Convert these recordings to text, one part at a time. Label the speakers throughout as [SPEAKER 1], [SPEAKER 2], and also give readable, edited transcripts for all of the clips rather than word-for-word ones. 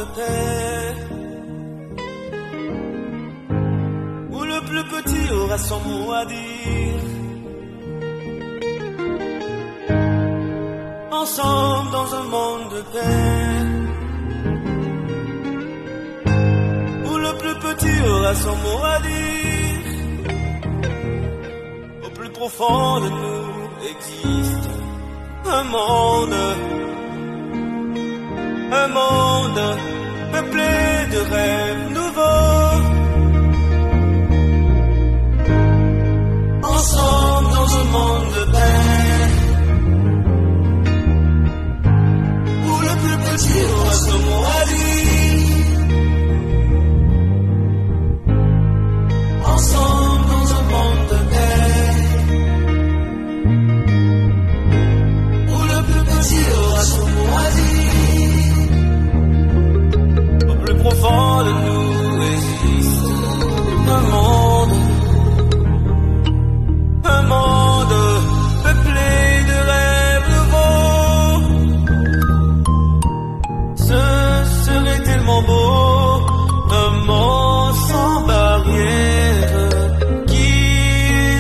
[SPEAKER 1] de paix, où le plus petit aura son mot à dire. Ensemble dans un monde de paix, où le plus petit aura son mot à dire. Au plus profond de nous existe un monde peuplé de rêves nouveaux. Ensemble dans un monde de paix, où le plus petit aura son mot à dire. Ensemble dans un monde de paix, où le plus petit aura son mot à dire. Au plus profond de nous existe un monde peuplé de rêves nouveaux. Ce serait tellement beau, un monde sans barrière qui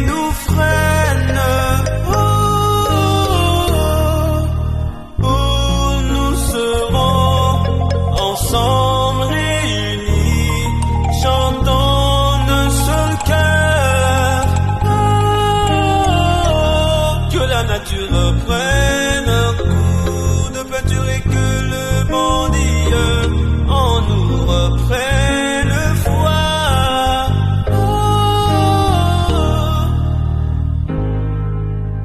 [SPEAKER 1] nous freine, où nous serons ensemble réunis, chantant d'un seul cœur. Que la nature reprenne un coup de peinture et que le bon Dieu en nous reprenne foi.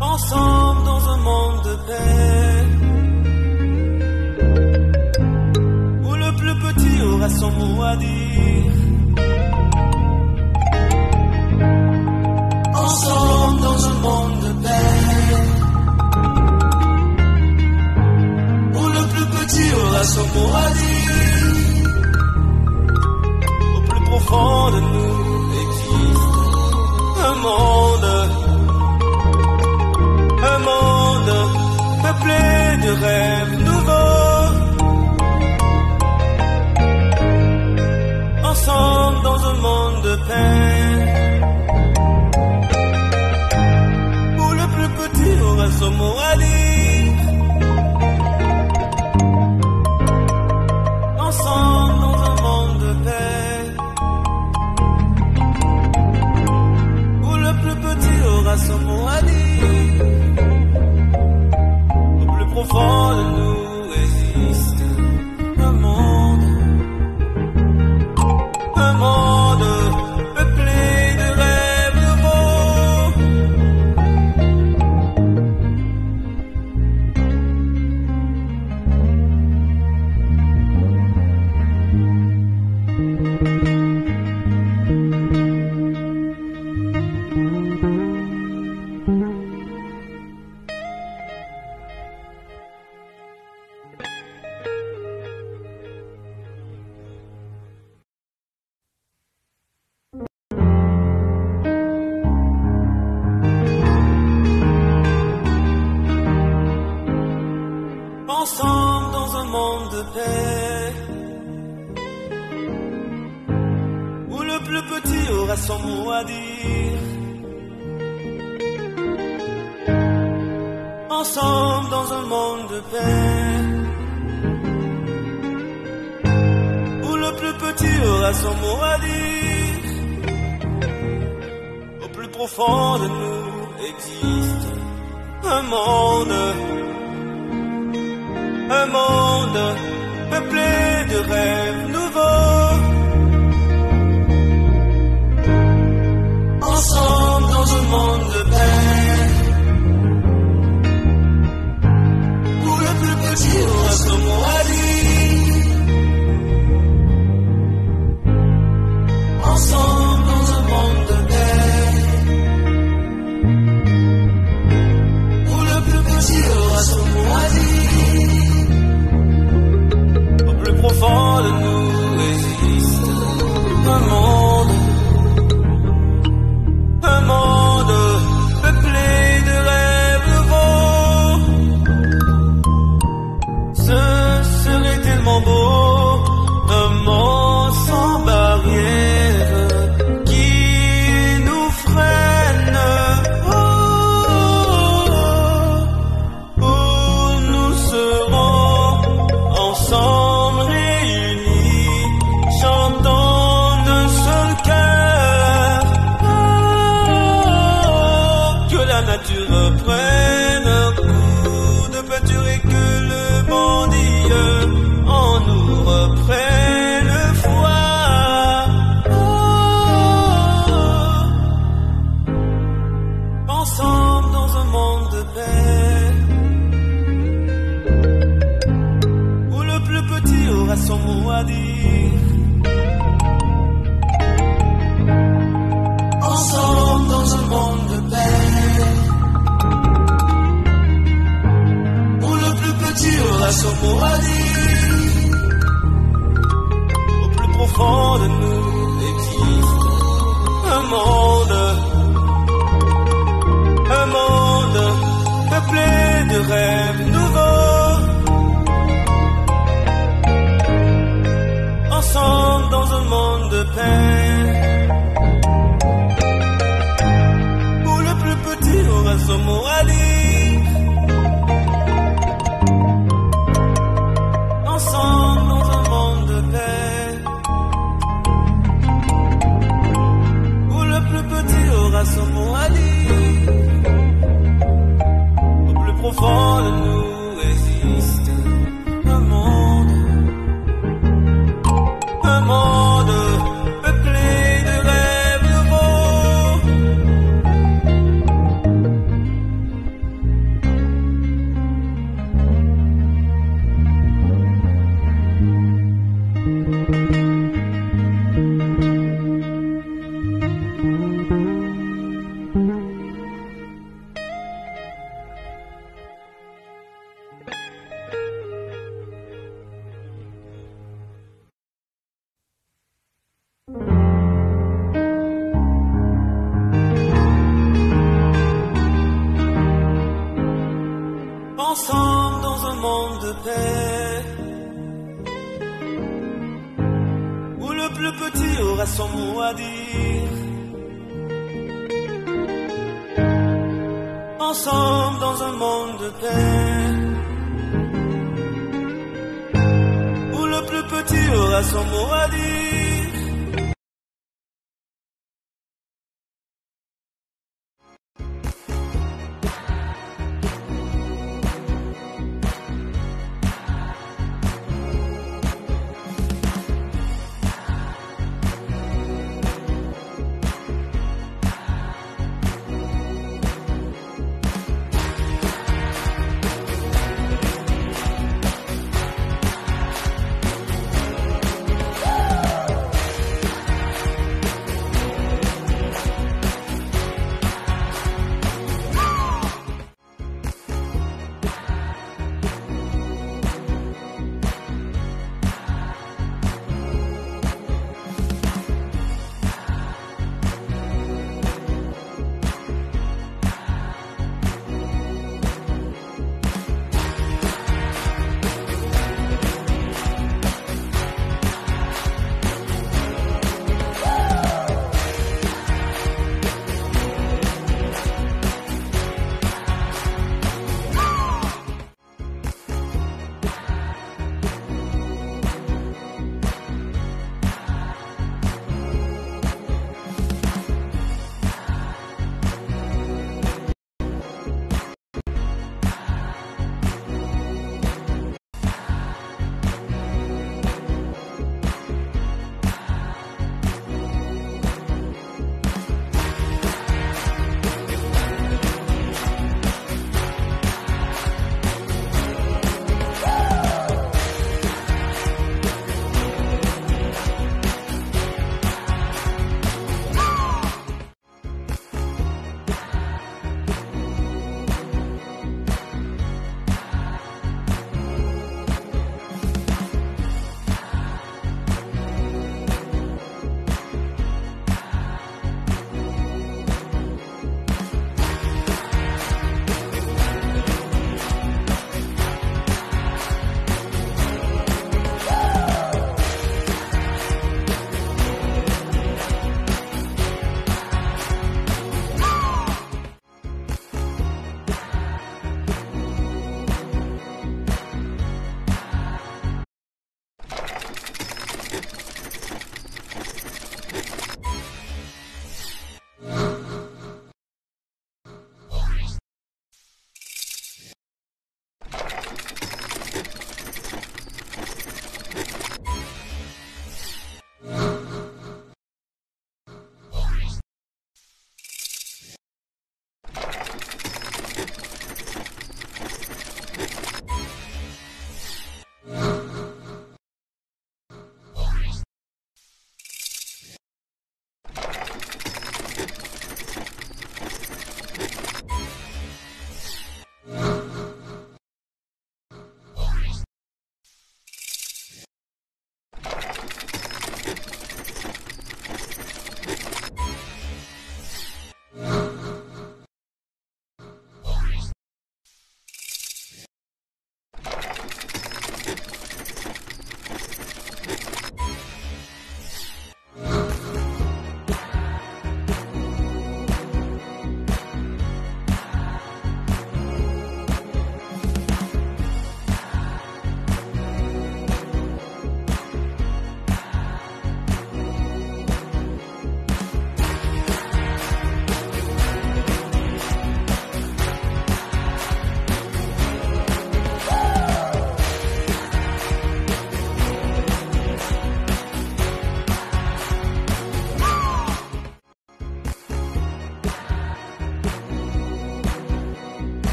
[SPEAKER 1] Ensemble dans un monde de paix, où le plus petit aura son mot à dire. Ensemble dans un monde de paix, où le plus petit aura son mot à dire. Au plus profond de nous existe un monde peuplé de rêves nouveaux. Ensemble dans un monde de paix, où le plus petit aura son mot à dire. Ensemble dans un monde de paix, où le plus petit aura son mot à dire. Au plus profond de nous existe un monde peuplé de rêves nouveaux. Ensemble dans un monde de paix, où le plus petit aura son mot à dire. Ensemble dans un monde de paix, où le plus petit aura son mot à dire. Au plus profond de nous existe un monde peuplé de rêves nouveaux. Ensemble dans un monde de paix, où le plus petit aura son mot à dire. Ensemble dans un monde de paix, où le plus petit aura son mot à dire. Au plus profond de nous la nature reprenne un coup de peinture et que le bandit en nous reprenne foi. Ensemble dans un monde de paix, où le plus petit aura son mot à dire. Ensemble dans un monde de paix, où le plus petit aura son mot à dire. Au plus profond de nous existe un monde peuplé de rêves nouveaux. Ensemble dans un monde de paix, où le plus petit aura son mot à dire. Ensemble dans un monde de paix, où le plus petit aura son mot à dire. Au fond de nous existe un monde peuplé de rêves nouveaux. Ensemble dans un monde de paix, où le plus petit aura son mot à dire. Ensemble dans un monde de paix, où le plus petit aura son mot à dire.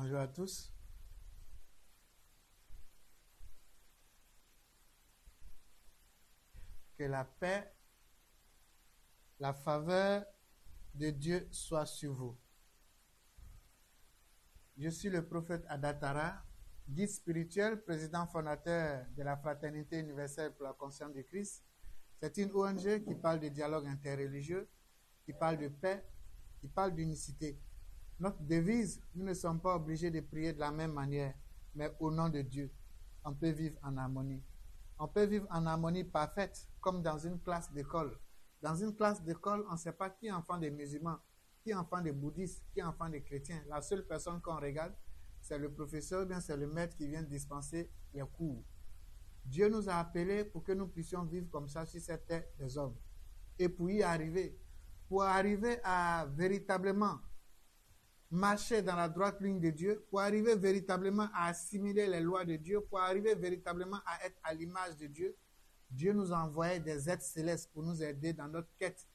[SPEAKER 2] Bonjour à tous. Que la paix, la faveur de Dieu soit sur vous. Je suis le prophète Adatara, guide spirituel, président fondateur de la Fraternité universelle pour la conscience de Christ. C'est une ONG qui parle de dialogue interreligieux, qui parle de paix, qui parle d'unicité. Notre devise, nous ne sommes pas obligés de prier de la même manière, mais au nom de Dieu, on peut vivre en harmonie. On peut vivre en harmonie parfaite, comme dans une classe d'école. Dans une classe d'école, on ne sait pas qui est enfant des musulmans, qui est enfant des bouddhistes, qui est enfant des chrétiens. La seule personne qu'on regarde, c'est le professeur, bien c'est le maître qui vient dispenser les cours. Dieu nous a appelés pour que nous puissions vivre comme ça sur cette terre des hommes. Et pour y arriver, à véritablement marcher dans la droite ligne de Dieu, pour arriver véritablement à assimiler les lois de Dieu, pour arriver véritablement à être à l'image de Dieu, Dieu nous a envoyé des êtres célestes pour nous aider dans notre quête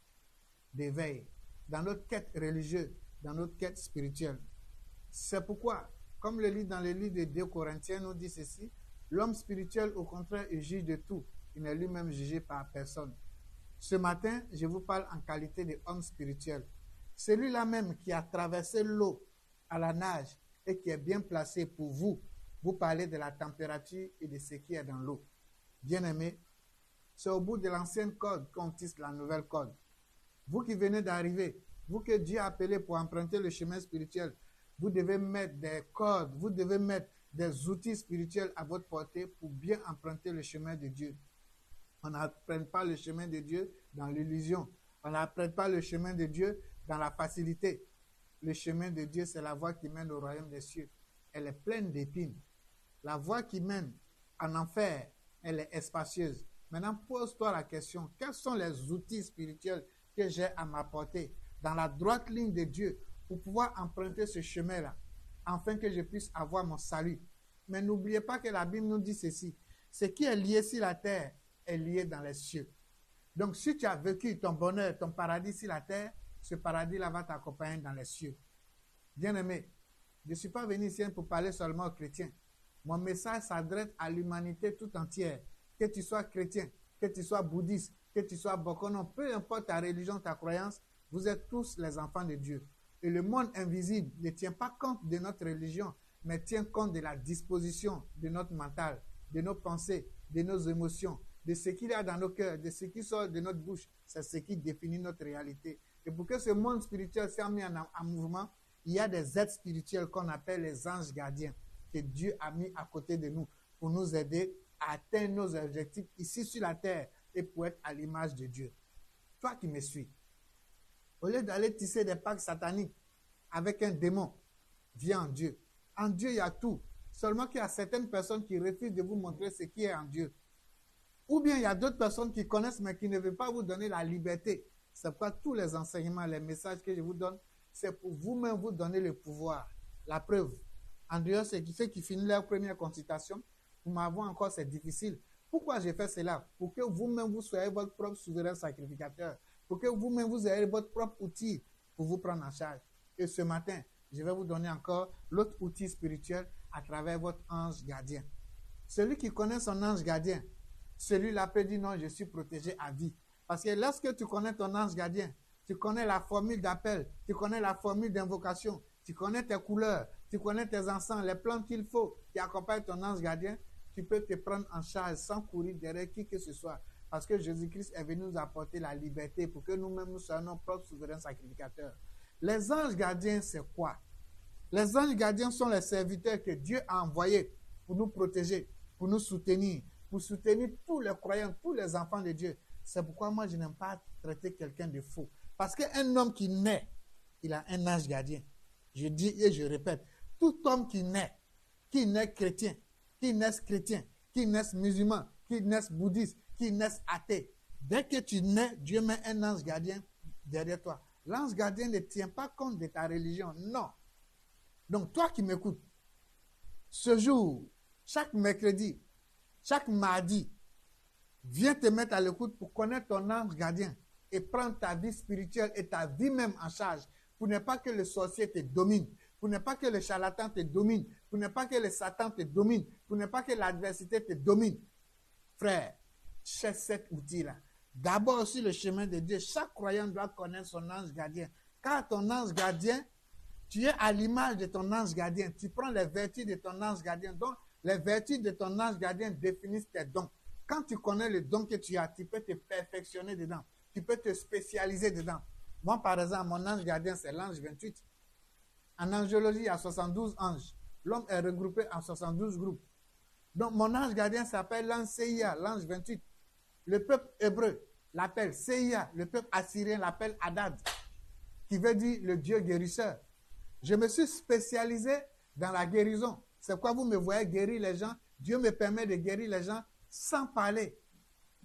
[SPEAKER 2] d'éveil, dans notre quête religieuse, dans notre quête spirituelle. C'est pourquoi, comme le lit dans le livre de 2 Corinthiens nous dit ceci, l'homme spirituel, au contraire, est juge de tout. Il n'est lui-même jugé par personne. Ce matin, je vous parle en qualité d'homme spirituel. Celui-là même qui a traversé l'eau à la nage et qui est bien placé pour vous parler de la température et de ce qui est dans l'eau. Bien-aimés, c'est au bout de l'ancienne corde qu'on tisse la nouvelle corde. Vous qui venez d'arriver, vous que Dieu a appelé pour emprunter le chemin spirituel, vous devez mettre des cordes, vous devez mettre des outils spirituels à votre portée pour bien emprunter le chemin de Dieu. On n'apprend pas le chemin de Dieu dans l'illusion. On n'apprend pas le chemin de Dieu dans la facilité. Le chemin de Dieu, c'est la voie qui mène au royaume des cieux. Elle est pleine d'épines. La voie qui mène en enfer, elle est spacieuse. Maintenant, pose-toi la question, quels sont les outils spirituels que j'ai à m'apporter dans la droite ligne de Dieu pour pouvoir emprunter ce chemin-là, afin que je puisse avoir mon salut. Mais n'oubliez pas que la Bible nous dit ceci, ce qui est lié sur la terre est lié dans les cieux. Donc, si tu as vécu ton bonheur, ton paradis sur la terre, ce paradis-là va t'accompagner dans les cieux. Bien-aimé, je ne suis pas venu ici pour parler seulement aux chrétiens. Mon message s'adresse à l'humanité tout entière. Que tu sois chrétien, que tu sois bouddhiste, que tu sois bokonon, peu importe ta religion, ta croyance, vous êtes tous les enfants de Dieu. Et le monde invisible ne tient pas compte de notre religion, mais tient compte de la disposition de notre mental, de nos pensées, de nos émotions, de ce qu'il y a dans nos cœurs, de ce qui sort de notre bouche. C'est ce qui définit notre réalité. Et pour que ce monde spirituel soit mis en mouvement, il y a des êtres spirituels qu'on appelle les anges gardiens, que Dieu a mis à côté de nous pour nous aider à atteindre nos objectifs ici sur la terre et pour être à l'image de Dieu. Toi qui me suis, au lieu d'aller tisser des pactes sataniques avec un démon, viens en Dieu. En Dieu, il y a tout. Seulement qu'il y a certaines personnes qui refusent de vous montrer ce qui est en Dieu. Ou bien il y a d'autres personnes qui connaissent mais qui ne veulent pas vous donner la liberté. C'est pourquoi tous les enseignements, les messages que je vous donne, c'est pour vous-même vous donner le pouvoir. La preuve, en dehors, c'est ceux qui finissent leur première consultation, pour m'avoir encore, c'est difficile. Pourquoi j'ai fait cela? Pour que vous-même vous soyez votre propre souverain sacrificateur. Pour que vous-même vous ayez votre propre outil pour vous prendre en charge. Et ce matin, je vais vous donner encore l'autre outil spirituel à travers votre ange gardien. Celui qui connaît son ange gardien, celui-là peut dire non, je suis protégé à vie. Parce que lorsque tu connais ton ange gardien, tu connais la formule d'appel, tu connais la formule d'invocation, tu connais tes couleurs, tu connais tes encens, les plantes qu'il faut qui accompagnent ton ange gardien, tu peux te prendre en charge sans courir derrière qui que ce soit. Parce que Jésus-Christ est venu nous apporter la liberté pour que nous-mêmes nous soyons nos propres souverains sacrificateurs. Les anges gardiens, c'est quoi? Les anges gardiens sont les serviteurs que Dieu a envoyés pour nous protéger, pour nous soutenir, pour soutenir tous les croyants, tous les enfants de Dieu. C'est pourquoi moi, je n'aime pas traiter quelqu'un de faux. Parce qu'un homme qui naît, il a un ange gardien. Je dis et je répète, tout homme qui naît chrétien, qui naît musulman, qui naît bouddhiste, qui naît athée, dès que tu nais, Dieu met un ange gardien derrière toi. L'ange gardien ne tient pas compte de ta religion, non. Donc toi qui m'écoutes, ce jour, chaque mercredi, chaque mardi, viens te mettre à l'écoute pour connaître ton ange gardien et prendre ta vie spirituelle et ta vie même en charge pour ne pas que le sorcier te domine, pour ne pas que le charlatan te domine, pour ne pas que le Satan te domine, pour ne pas que l'adversité te domine. Frère, cherche cet outil-là. D'abord, sur le chemin de Dieu, chaque croyant doit connaître son ange gardien. Car ton ange gardien, tu es à l'image de ton ange gardien. Tu prends les vertus de ton ange gardien. Donc, les vertus de ton ange gardien définissent tes dons. Quand tu connais le don que tu as, tu peux te perfectionner dedans. Tu peux te spécialiser dedans. Moi, par exemple, mon ange gardien, c'est l'ange 28. En angiologie, il y a 72 anges. L'homme est regroupé en 72 groupes. Donc, mon ange gardien s'appelle l'ange CIA, l'ange 28. Le peuple hébreu l'appelle CIA. Le peuple assyrien l'appelle Hadad, qui veut dire le Dieu guérisseur. Je me suis spécialisé dans la guérison. C'est pourquoi vous me voyez guérir les gens. Dieu me permet de guérir les gens sans parler.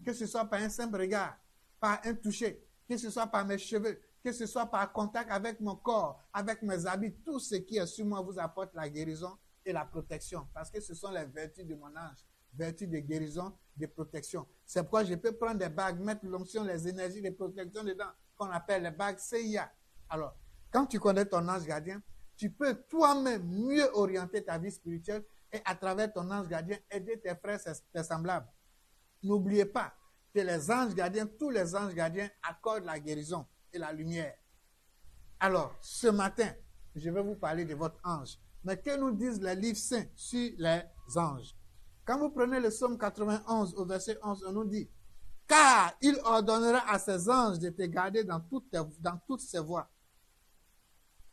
[SPEAKER 2] Que ce soit par un simple regard, par un toucher, que ce soit par mes cheveux, que ce soit par contact avec mon corps, avec mes habits. Tout ce qui est sur moi vous apporte la guérison et la protection. Parce que ce sont les vertus de mon ange. Vertus de guérison, de protection. C'est pourquoi je peux prendre des bagues, mettre l'onction, les énergies de protection dedans, qu'on appelle les bagues CIA. Alors, quand tu connais ton ange gardien, tu peux toi-même mieux orienter ta vie spirituelle et à travers ton ange gardien, aider tes frères, tes semblables. N'oubliez pas que les anges gardiens, tous les anges gardiens accordent la guérison et la lumière. Alors, ce matin, je vais vous parler de votre ange. Mais que nous disent les livres saints sur les anges? Quand vous prenez le psaume 91 au verset 11, on nous dit « Car il ordonnera à ses anges de te garder dans toutes ses voies. »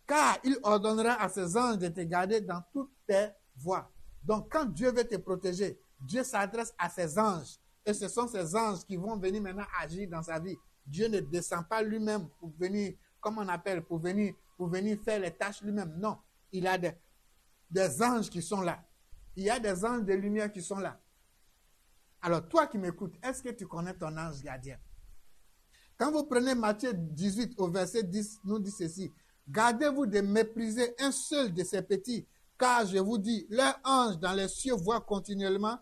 [SPEAKER 2] Car il ordonnera à ses anges de te garder dans toutes tes voies. Donc, quand Dieu veut te protéger, Dieu s'adresse à ses anges. Et ce sont ces anges qui vont venir maintenant agir dans sa vie. Dieu ne descend pas lui-même pour venir, comme on appelle, pour venir faire les tâches lui-même. Non, il y a des anges qui sont là. Il y a des anges de lumière qui sont là. Alors, toi qui m'écoutes, est-ce que tu connais ton ange gardien? Quand vous prenez Matthieu 18 au verset 10, nous dit ceci. Gardez-vous de mépriser un seul de ces petits, car je vous dis, leur ange dans les cieux voit continuellement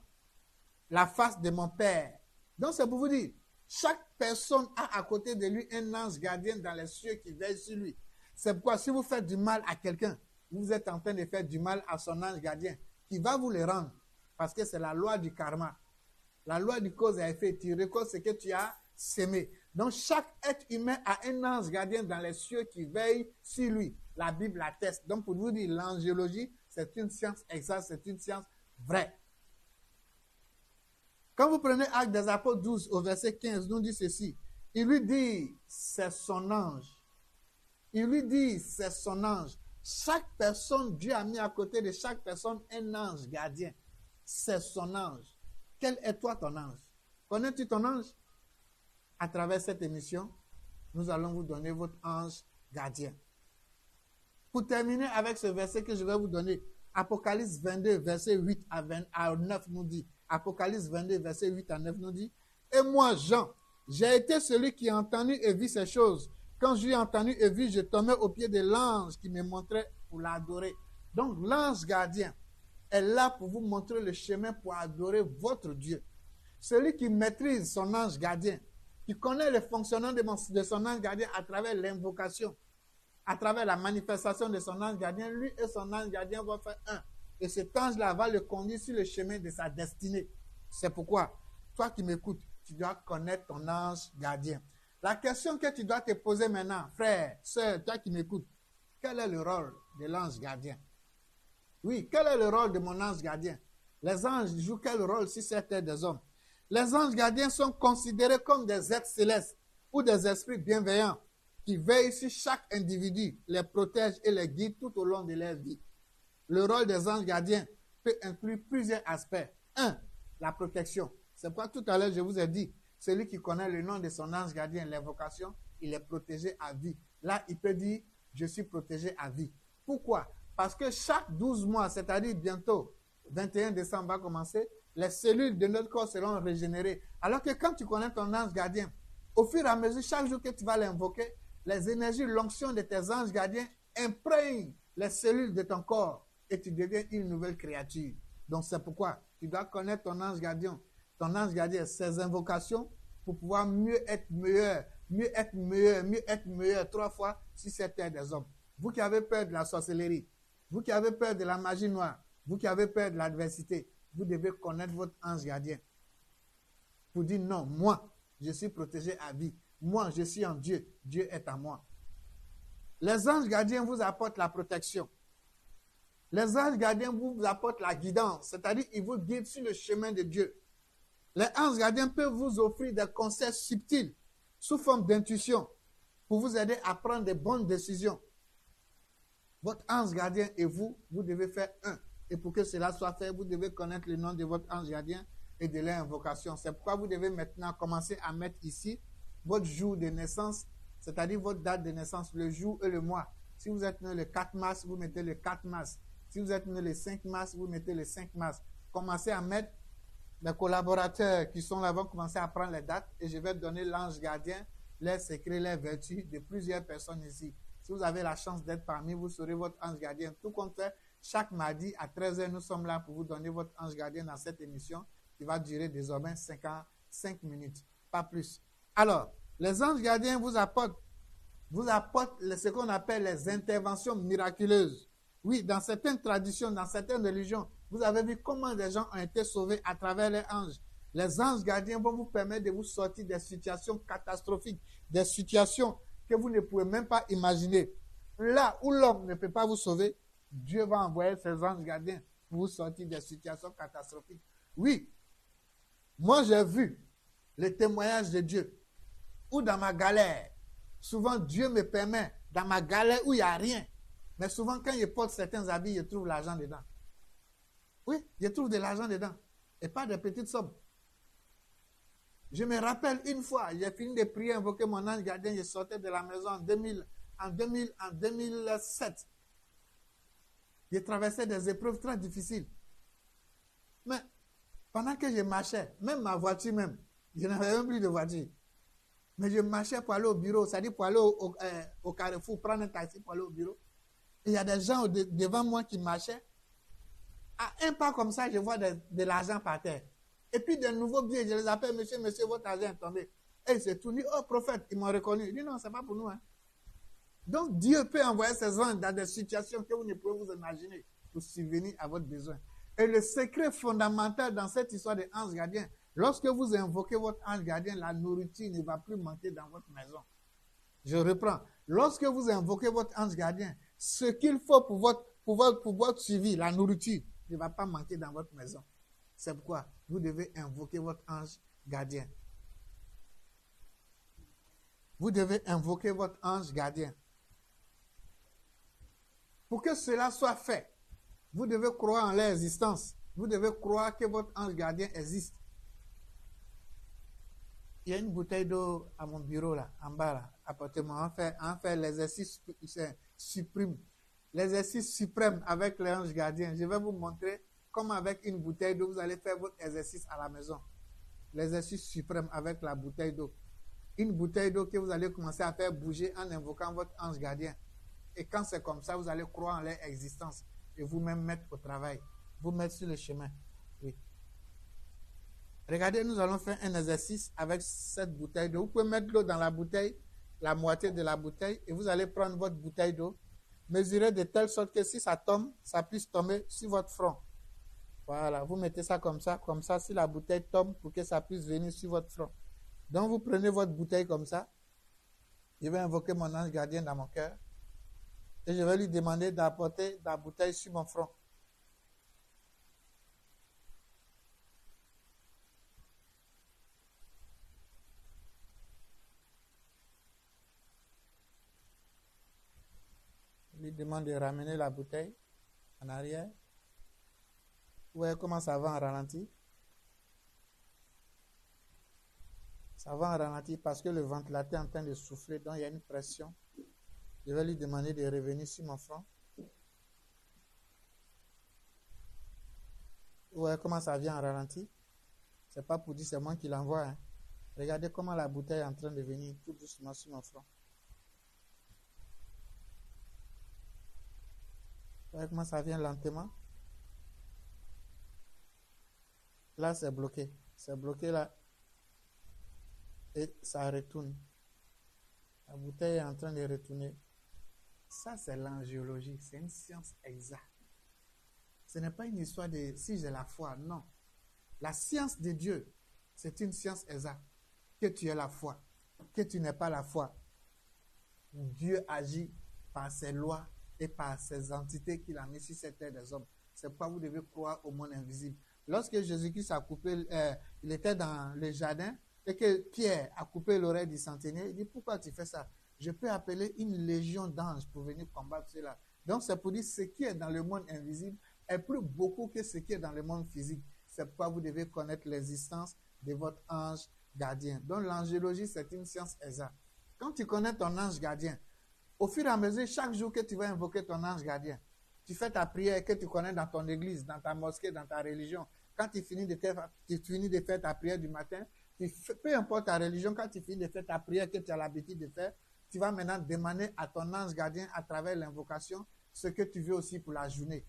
[SPEAKER 2] la face de mon Père. Donc c'est pour vous dire, chaque personne a à côté de lui un ange gardien dans les cieux qui veille sur lui. C'est pourquoi si vous faites du mal à quelqu'un, vous êtes en train de faire du mal à son ange gardien, qui va vous le rendre, parce que c'est la loi du karma. La loi du cause à effet, tu récoltes ce que tu as sémé. Donc, chaque être humain a un ange gardien dans les cieux qui veille sur lui. La Bible l'atteste. Donc, pour vous dire, l'angélologie, c'est une science exacte, c'est une science vraie. Quand vous prenez Actes des Apôtres 12, au verset 15, nous dit ceci. Il lui dit, c'est son ange. Il lui dit, c'est son ange. Chaque personne, Dieu a mis à côté de chaque personne un ange gardien. C'est son ange. Quel est toi ton ange? Connais-tu ton ange? À travers cette émission, nous allons vous donner votre ange gardien. Pour terminer avec ce verset que je vais vous donner, Apocalypse 22, verset 8 à 9 nous dit, Apocalypse 22, verset 8 à 9 nous dit, « Et moi, Jean, j'ai été celui qui a entendu et vu ces choses. Quand j'ai entendu et vu, je tombais au pied de l'ange qui me montrait pour l'adorer. » Donc, l'ange gardien est là pour vous montrer le chemin pour adorer votre Dieu. Celui qui maîtrise son ange gardien, qui connaît le fonctionnement de son ange gardien à travers l'invocation, à travers la manifestation de son ange gardien, lui et son ange gardien vont faire un. Et cet ange-là va le conduire sur le chemin de sa destinée. C'est pourquoi, toi qui m'écoutes, tu dois connaître ton ange gardien. La question que tu dois te poser maintenant, frère, sœur, toi qui m'écoutes, quel est le rôle de l'ange gardien? Oui, quel est le rôle de mon ange gardien? Les anges jouent quel rôle sur cette terre des hommes? Les anges gardiens sont considérés comme des êtres célestes ou des esprits bienveillants qui veillent sur chaque individu, les protègent et les guident tout au long de leur vie. Le rôle des anges gardiens peut inclure plusieurs aspects. 1. La protection. C'est pourquoi tout à l'heure je vous ai dit, celui qui connaît le nom de son ange gardien, l'invocation, il est protégé à vie. Là, il peut dire, je suis protégé à vie. Pourquoi? Parce que chaque 12 mois, c'est-à-dire bientôt, 21 décembre va commencer, les cellules de notre corps seront régénérées. Alors que quand tu connais ton ange gardien, au fur et à mesure, chaque jour que tu vas l'invoquer, les énergies, l'onction de tes anges gardiens imprègnent les cellules de ton corps et tu deviens une nouvelle créature. Donc c'est pourquoi tu dois connaître ton ange gardien. Ton ange gardien, ses invocations pour pouvoir mieux être meilleur, mieux être meilleur, mieux être meilleur 3 fois sur cette terre des hommes. Vous qui avez peur de la sorcellerie, Vous qui avez peur de la magie noire, vous qui avez peur de l'adversité, vous devez connaître votre ange gardien. Pour dire non, moi, je suis protégé à vie. Moi, je suis en Dieu. Dieu est en moi. Les anges gardiens vous apportent la protection. Les anges gardiens vous apportent la guidance, c'est-à-dire ils vous guident sur le chemin de Dieu. Les anges gardiens peuvent vous offrir des conseils subtils sous forme d'intuition pour vous aider à prendre de bonnes décisions. Votre ange gardien et vous devez faire un. Et pour que cela soit fait, vous devez connaître le nom de votre ange gardien et de l'invocation. C'est pourquoi vous devez maintenant commencer à mettre ici votre jour de naissance, c'est-à-dire votre date de naissance, le jour et le mois. Si vous êtes né le 4 mars, vous mettez le 4 mars. Si vous êtes né le 5 mars, vous mettez le 5 mars. Commencez à mettre, les collaborateurs qui sont là vont commencer à prendre les dates et je vais donner l'ange gardien, les secrets, les vertus de plusieurs personnes ici. Si vous avez la chance d'être parmi, vous serez votre ange gardien. Tout compte fait, chaque mardi à 13h, nous sommes là pour vous donner votre ange gardien dans cette émission qui va durer désormais 5 minutes, pas plus. Alors, les anges gardiens vous apportent ce qu'on appelle les interventions miraculeuses. Oui, dans certaines traditions, dans certaines religions, vous avez vu comment des gens ont été sauvés à travers les anges. Les anges gardiens vont vous permettre de vous sortir des situations catastrophiques, des situations que vous ne pouvez même pas imaginer. Là où l'homme ne peut pas vous sauver, Dieu va envoyer ses anges gardiens pour vous sortir des situations catastrophiques. Oui, moi j'ai vu le témoignage de Dieu, où dans ma galère, souvent Dieu me permet, dans ma galère où il n'y a rien, mais souvent quand je porte certains habits, je trouve l'argent dedans. Oui, je trouve de l'argent dedans, et pas de petites sommes. Je me rappelle une fois, j'ai fini de prier, invoquer mon ange gardien, je sortais de la maison en 2007. J'ai traversé des épreuves très difficiles. Mais pendant que je marchais, même ma voiture même, je n'avais même plus de voiture. Mais je marchais pour aller au bureau, c'est-à-dire pour aller au Carrefour, prendre un taxi pour aller au bureau. Et il y a des gens devant moi qui marchaient. À un pas comme ça, je vois de l'argent par terre. Et puis de nouveaux billets, je les appelle, monsieur, votre argent est tombé. Et c'est tout dit, oh prophète, ils m'ont reconnu. Il dit non, ce n'est pas pour nous. Hein. Donc Dieu peut envoyer ses anges dans des situations que vous ne pouvez vous imaginer pour subvenir à votre besoin. Et le secret fondamental dans cette histoire de ange gardien, lorsque vous invoquez votre ange gardien, la nourriture ne va plus manquer dans votre maison. Je reprends. Lorsque vous invoquez votre ange gardien, ce qu'il faut pour votre suivi, la nourriture, ne va pas manquer dans votre maison. C'est pourquoi vous devez invoquer votre ange gardien. Vous devez invoquer votre ange gardien. Pour que cela soit fait, vous devez croire en leur existence. Vous devez croire que votre ange gardien existe. Il y a une bouteille d'eau à mon bureau, là, en bas, là. Apportez-moi. On fait l'exercice suprême. L'exercice suprême avec l'ange gardien. Je vais vous montrer comment avec une bouteille d'eau, vous allez faire votre exercice à la maison. L'exercice suprême avec la bouteille d'eau. Une bouteille d'eau que vous allez commencer à faire bouger en invoquant votre ange gardien. Et quand c'est comme ça, vous allez croire en leur existence et vous-même mettre au travail. Vous mettre sur le chemin. Oui. Regardez, nous allons faire un exercice avec cette bouteille d'eau. Vous pouvez mettre l'eau dans la bouteille, la moitié de la bouteille, et vous allez prendre votre bouteille d'eau, mesurer de telle sorte que si ça tombe, ça puisse tomber sur votre front. Voilà, vous mettez ça, comme ça, si la bouteille tombe, pour que ça puisse venir sur votre front. Donc, vous prenez votre bouteille comme ça. Je vais invoquer mon ange gardien dans mon cœur. Et je vais lui demander d'apporter la bouteille sur mon front. Je lui demande de ramener la bouteille en arrière. Vous voyez comment ça va en ralenti? Ça va en ralenti parce que le ventilateur est en train de souffler, donc il y a une pression. Je vais lui demander de revenir sur mon front. Vous voyez comment ça vient en ralenti? C'est pas pour dire c'est moi qui l'envoie. Hein. Regardez comment la bouteille est en train de venir tout doucement sur mon front. Vous voyez comment ça vient lentement? Là, c'est bloqué. C'est bloqué là. Et ça retourne. La bouteille est en train de retourner. Ça, c'est l'angiologie. C'est une science exacte. Ce n'est pas une histoire de si j'ai la foi, non. La science de Dieu, c'est une science exacte. Que tu aies la foi, que tu n'aies pas la foi. Dieu agit par ses lois et par ses entités qu'il a mis sur cette terre des hommes. C'est pourquoi vous devez croire au monde invisible. Lorsque Jésus-Christ a coupé, il était dans le jardin et que Pierre a coupé l'oreille du centenier, il dit, pourquoi tu fais ça? Je peux appeler une légion d'anges pour venir combattre cela. Donc c'est pour dire ce qui est dans le monde invisible est plus beaucoup que ce qui est dans le monde physique. C'est pourquoi vous devez connaître l'existence de votre ange gardien. Donc l'angélologie, c'est une science exacte. Quand tu connais ton ange gardien, au fur et à mesure, chaque jour que tu vas invoquer ton ange gardien, tu fais ta prière que tu connais dans ton église, dans ta mosquée, dans ta religion. Quand tu finis de faire ta prière du matin, peu importe ta religion, quand tu finis de faire ta prière que tu as l'habitude de faire, tu vas maintenant demander à ton ange gardien à travers l'invocation ce que tu veux aussi pour la journée.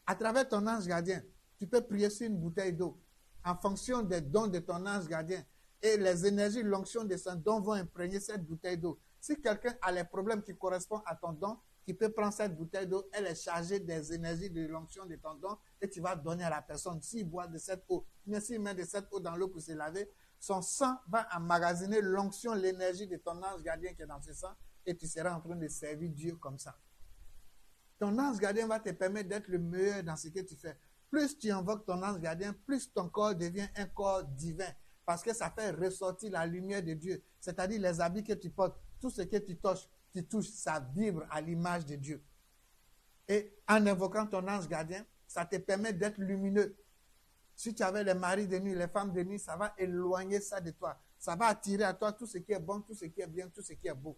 [SPEAKER 2] À travers ton ange gardien, tu peux prier sur une bouteille d'eau en fonction des dons de ton ange gardien et les énergies, l'onction de son don vont imprégner cette bouteille d'eau. Si quelqu'un a les problèmes qui correspondent à ton don, tu peux prendre cette bouteille d'eau, elle est chargée des énergies de l'onction de ton don et tu vas donner à la personne. S'il boit de cette eau, mais s'il met de cette eau dans l'eau pour se laver, son sang va emmagasiner l'onction, l'énergie de ton ange gardien qui est dans ce sang et tu seras en train de servir Dieu comme ça. Ton ange gardien va te permettre d'être le meilleur dans ce que tu fais. Plus tu invoques ton ange gardien, plus ton corps devient un corps divin. Parce que ça fait ressortir la lumière de Dieu. C'est-à-dire les habits que tu portes, tout ce que tu touches, ça vibre à l'image de Dieu. Et en invoquant ton ange gardien, ça te permet d'être lumineux. Si tu avais les maris de nuit, les femmes de nuit, ça va éloigner ça de toi. Ça va attirer à toi tout ce qui est bon, tout ce qui est bien, tout ce qui est beau.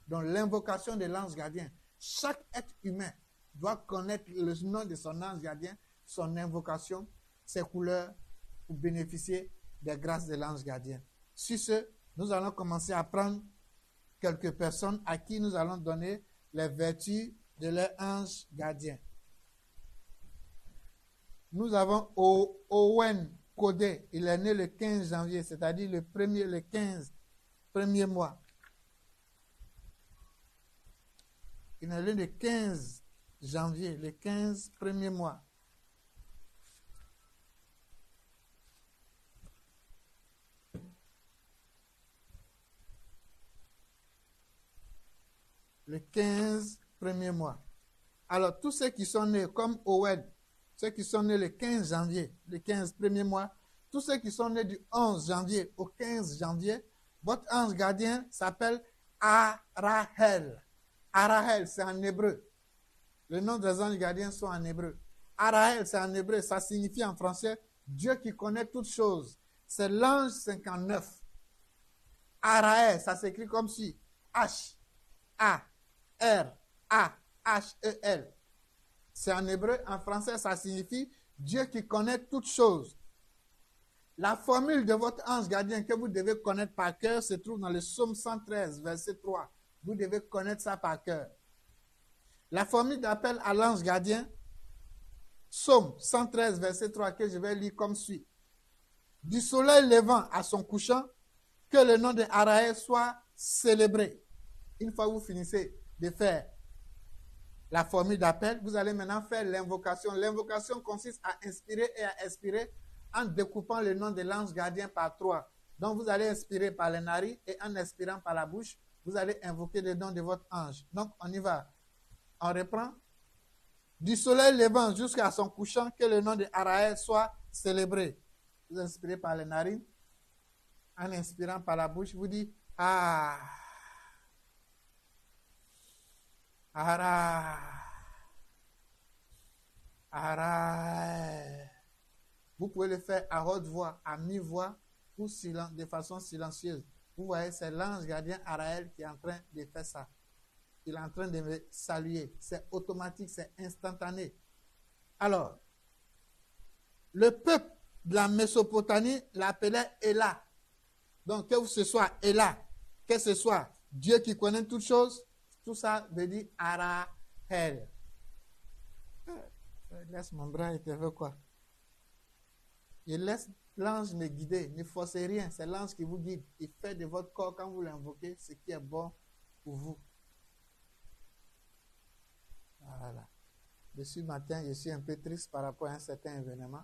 [SPEAKER 2] Donc l'invocation de l'ange gardien, chaque être humain doit connaître le nom de son ange gardien, son invocation, ses couleurs, pour bénéficier des grâces de l'ange gardien. Sur ce, nous allons commencer à prendre quelques personnes à qui nous allons donner les vertus de leur ange gardien. Nous avons Owen Kodé, il est né le 15 janvier, c'est-à-dire le 15 premier mois. Il est né le 15 janvier, le 15 premier mois. Le 15 premier mois. Alors, tous ceux qui sont nés comme Owen, ceux qui sont nés le 15 janvier, le 15 premier mois, tous ceux qui sont nés du 11 janvier au 15 janvier, votre ange gardien s'appelle Arahel. Arahel, c'est en hébreu. Le nom des anges gardiens sont en hébreu. Arahel, c'est en hébreu. Ça signifie en français Dieu qui connaît toutes choses. C'est l'ange 59. Arahel, ça s'écrit comme si H-A-R-A-H-E-L. C'est en hébreu. En français, ça signifie Dieu qui connaît toutes choses. La formule de votre ange gardien que vous devez connaître par cœur se trouve dans le psaume 113, verset 3. Vous devez connaître ça par cœur. La formule d'appel à l'ange gardien, psaume 113, verset 3, que je vais lire comme suit. Du soleil levant à son couchant, que le nom de Arahel soit célébré. Une fois que vous finissez de faire la formule d'appel, vous allez maintenant faire l'invocation. L'invocation consiste à inspirer et à expirer en découpant le nom de l'ange gardien par 3. Donc vous allez inspirer par les narines et en expirant par la bouche, vous allez invoquer le nom de votre ange. Donc on y va. On reprend. Du soleil levant jusqu'à son couchant, que le nom de Arahel soit célébré. Vous inspirez par les narines. En inspirant par la bouche, vous dites Ah. Ara. Ara. Vous pouvez le faire à haute voix, à mi-voix ou de façon silencieuse. Vous voyez, c'est l'ange gardien Arahel qui est en train de faire ça. Il est en train de me saluer. C'est automatique, c'est instantané. Alors, le peuple de la Mésopotamie l'appelait Elah. Donc, que ce soit Elah, que ce soit Dieu qui connaît toutes choses, tout ça veut dire Arahel. Laisse mon bras et te veux quoi? Il laisse l'ange me guider, ne forcez rien, c'est l'ange qui vous guide. Il fait de votre corps, quand vous l'invoquez, ce qui est bon pour vous. Voilà. Ce matin, je suis un peu triste par rapport à un certain événement.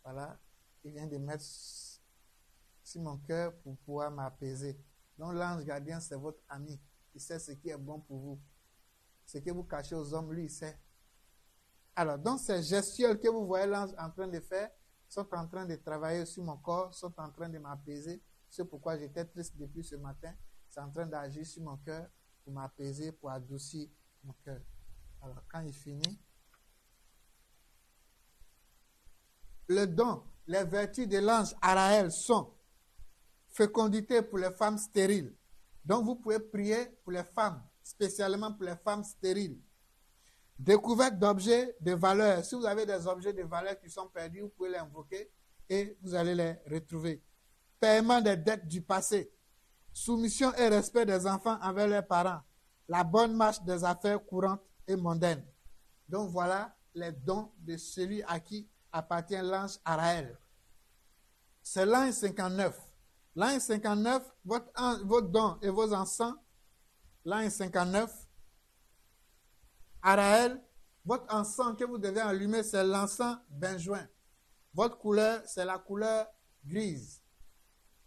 [SPEAKER 2] Voilà. Il vient de mettre sur mon cœur pour pouvoir m'apaiser. Donc l'ange gardien, c'est votre ami. Il sait ce qui est bon pour vous. Ce que vous cachez aux hommes, lui, il sait. Alors, donc ces gestuels que vous voyez l'ange en train de faire sont en train de travailler sur mon corps, sont en train de m'apaiser. C'est pourquoi j'étais triste depuis ce matin. C'est en train d'agir sur mon cœur pour m'apaiser, pour adoucir mon cœur. Alors, quand il finit, le don, les vertus de l'ange Araël sont fécondité pour les femmes stériles. Donc, vous pouvez prier pour les femmes, spécialement pour les femmes stériles. Découverte d'objets de valeur. Si vous avez des objets de valeur qui sont perdus, vous pouvez les invoquer et vous allez les retrouver. Paiement des dettes du passé. Soumission et respect des enfants envers leurs parents. La bonne marche des affaires courantes et mondaines. Donc voilà les dons de celui à qui appartient l'ange Araël. C'est l'ange 59. L'ange 59, votre don et vos encens. L'ange 59. Araël, votre encens que vous devez allumer, c'est l'encens benjoin. Votre couleur, c'est la couleur grise.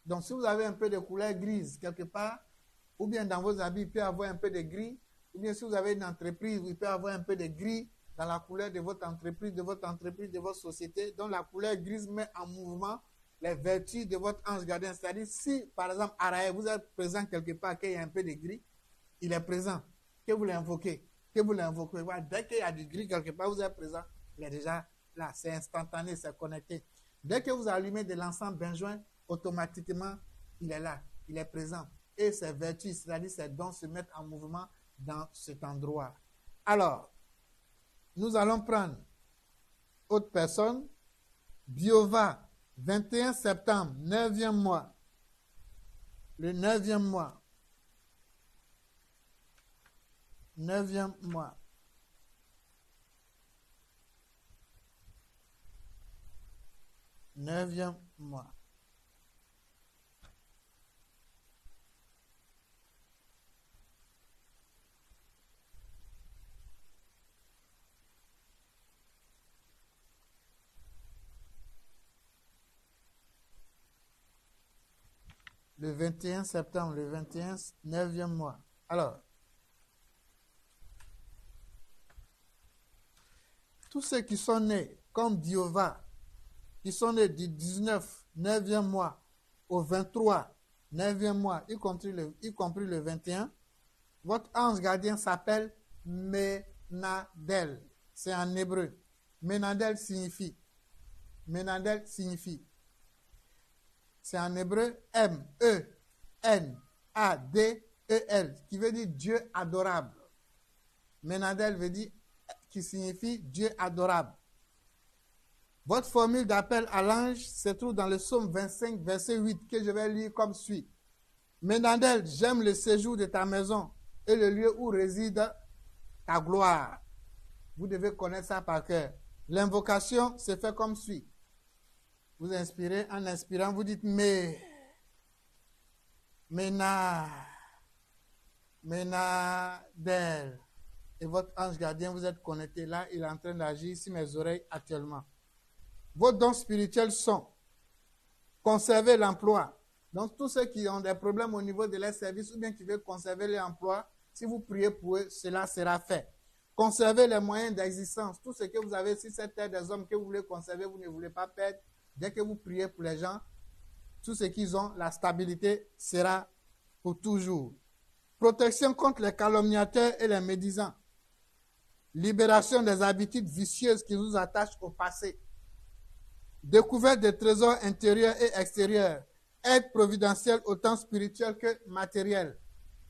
[SPEAKER 2] Donc, si vous avez un peu de couleur grise quelque part, ou bien dans vos habits, il peut y avoir un peu de gris, ou bien si vous avez une entreprise, il peut y avoir un peu de gris dans la couleur de votre entreprise, de votre société. Donc, la couleur grise met en mouvement les vertus de votre ange gardien. C'est-à-dire, si, par exemple, Araël, vous êtes présent quelque part, qu'il y a un peu de gris, il est présent, que vous l'invoquez. Voilà, dès qu'il y a du gris quelque part, vous êtes présent, il est déjà là, c'est instantané, c'est connecté. Dès que vous allumez de l'encens benjoin, automatiquement, il est là, il est présent. Et ses vertus, c'est-à-dire ses dons se mettent en mouvement dans cet endroit. Alors, nous allons prendre autre personne, Biova, 21 septembre, 9e mois. Le 9e mois. 9e mois. Neuvième mois. Le 21 septembre, le 21, 9e mois. Alors, tous ceux qui sont nés comme Biova, qui sont nés du 19, 9e mois, au 23, 9e mois, y compris le 21, votre ange gardien s'appelle Menadel. C'est en hébreu. Menadel signifie. C'est en hébreu M-E-N-A-D-E-L, qui veut dire Dieu adorable. Menadel veut dire, qui signifie Dieu adorable. Votre formule d'appel à l'ange se trouve dans le psaume 25, verset 8, que je vais lire comme suit. Menadel, j'aime le séjour de ta maison et le lieu où réside ta gloire. Vous devez connaître ça par cœur. L'invocation se fait comme suit. Vous inspirez, en inspirant, vous dites Menadel. Et votre ange gardien, vous êtes connecté là, il est en train d'agir sur mes oreilles actuellement. Vos dons spirituels sont conserver l'emploi. Donc, tous ceux qui ont des problèmes au niveau de leur service ou bien qui veulent conserver l'emploi, si vous priez pour eux, cela sera fait. Conserver les moyens d'existence. Tout ce que vous avez sur cette terre des hommes que vous voulez conserver, vous ne voulez pas perdre. Dès que vous priez pour les gens, tout ce qu'ils ont, la stabilité sera pour toujours. Protection contre les calomniateurs et les médisants. Libération des habitudes vicieuses qui nous attachent au passé. Découverte des trésors intérieurs et extérieurs. Aide providentielle autant spirituelle que matérielle.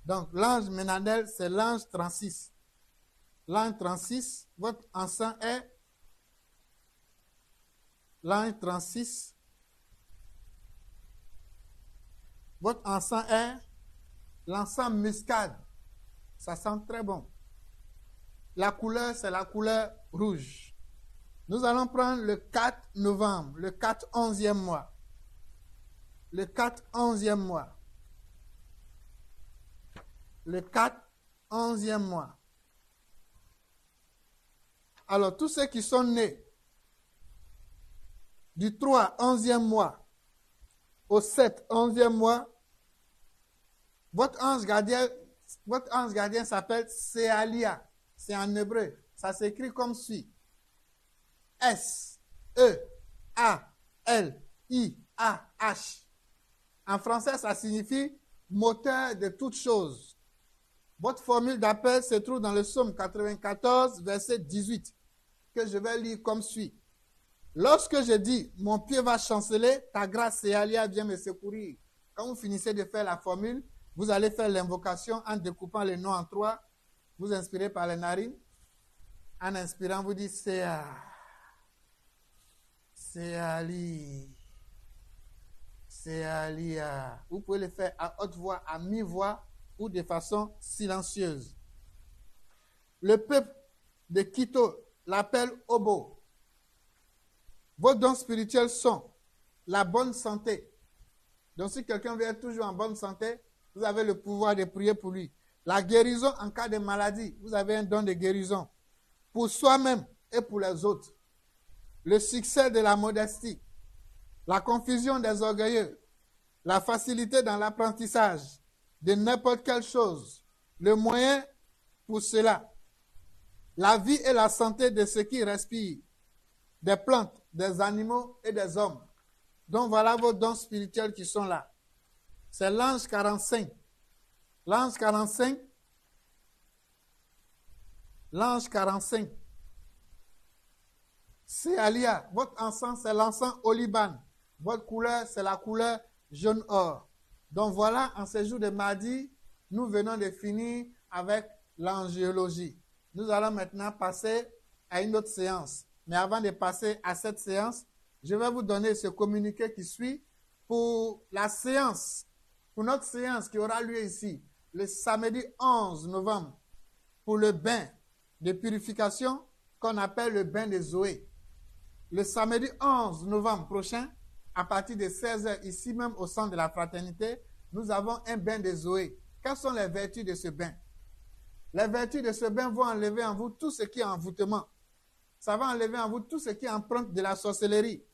[SPEAKER 2] Donc, l'ange Menadel, c'est l'ange 36. L'ange 36, votre encens est l'ange 36. Votre encens est l'encens muscade. Ça sent très bon. La couleur, c'est la couleur rouge. Nous allons prendre le 4 novembre, le 4 11e mois. Le 4 11e mois. Le 4 11e mois. Alors, tous ceux qui sont nés du 3, 11e mois, au 7, 11e mois, votre ange gardien s'appelle Sealia. C'est en hébreu. Ça s'écrit comme suit. S-E-A-L-I-A-H. En français, ça signifie moteur de toutes choses. Votre formule d'appel se trouve dans le psaume 94, verset 18, que je vais lire comme suit. Lorsque je dis, mon pied va chanceler, ta grâce, Sealia, vient me secourir. Quand vous finissez de faire la formule, vous allez faire l'invocation en découpant les noms en 3. Vous inspirez par les narines. En inspirant, vous dites Sea, Seali, Sealia. Vous pouvez le faire à haute voix, à mi-voix ou de façon silencieuse. Le peuple de Quito l'appelle Obo. Vos dons spirituels sont la bonne santé. Donc si quelqu'un veut être toujours en bonne santé, vous avez le pouvoir de prier pour lui. La guérison en cas de maladie, vous avez un don de guérison. Pour soi-même et pour les autres. Le succès de la modestie. La confusion des orgueilleux. La facilité dans l'apprentissage de n'importe quelle chose. Le moyen pour cela. La vie et la santé de ceux qui respirent. Des plantes, des animaux et des hommes. Donc voilà vos dons spirituels qui sont là. C'est l'ange 45. L'ange 45. L'ange 45. C'est Alia. Votre encens, c'est l'encens Oliban. Votre couleur, c'est la couleur jaune or. Donc voilà, en ce jour de mardi, nous venons de finir avec l'angéologie. Nous allons maintenant passer à une autre séance. Mais avant de passer à cette séance, je vais vous donner ce communiqué qui suit pour la séance, pour notre séance qui aura lieu ici, le samedi 11 novembre, pour le bain de purification qu'on appelle le bain de Zoé. Le samedi 11 novembre prochain, à partir de 16h, ici même au centre de la fraternité, nous avons un bain de Zoé. Quelles sont les vertus de ce bain? Les vertus de ce bain vont enlever en vous tout ce qui est envoûtement. Ça va enlever en vous tout ce qui est empreinte de la sorcellerie.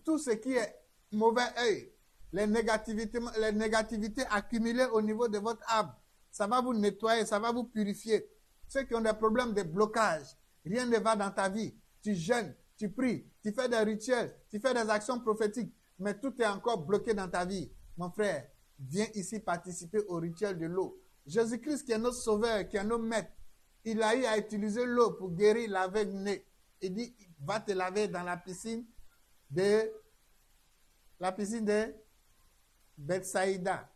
[SPEAKER 2] Tout ce qui est mauvais œil. Les négativités accumulées au niveau de votre âme. Ça va vous nettoyer, ça va vous purifier. Ceux qui ont des problèmes de blocage, rien ne va dans ta vie. Tu jeûnes, tu pries, tu fais des rituels, tu fais des actions prophétiques, mais tout est encore bloqué dans ta vie. Mon frère, viens ici participer au rituel de l'eau. Jésus-Christ qui est notre sauveur, qui est notre maître, il a eu à utiliser l'eau pour guérir l'aveugle-né. Il dit, va te laver dans la piscine de Bethsaïda.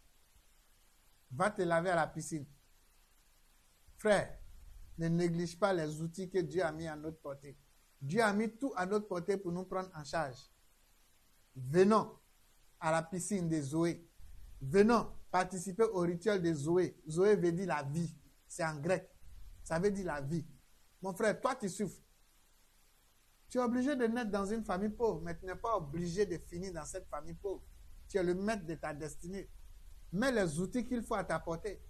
[SPEAKER 2] Va te laver à la piscine. Frère, ne néglige pas les outils que Dieu a mis à notre portée. Dieu a mis tout à notre portée pour nous prendre en charge. Venons à la piscine de Zoé. Venons participer au rituel de Zoé. Zoé veut dire la vie. C'est en grec. Ça veut dire la vie. Mon frère, toi tu souffres. Tu es obligé de naître dans une famille pauvre, mais tu n'es pas obligé de finir dans cette famille pauvre. Tu es le maître de ta destinée. Mets les outils qu'il faut à ta portée.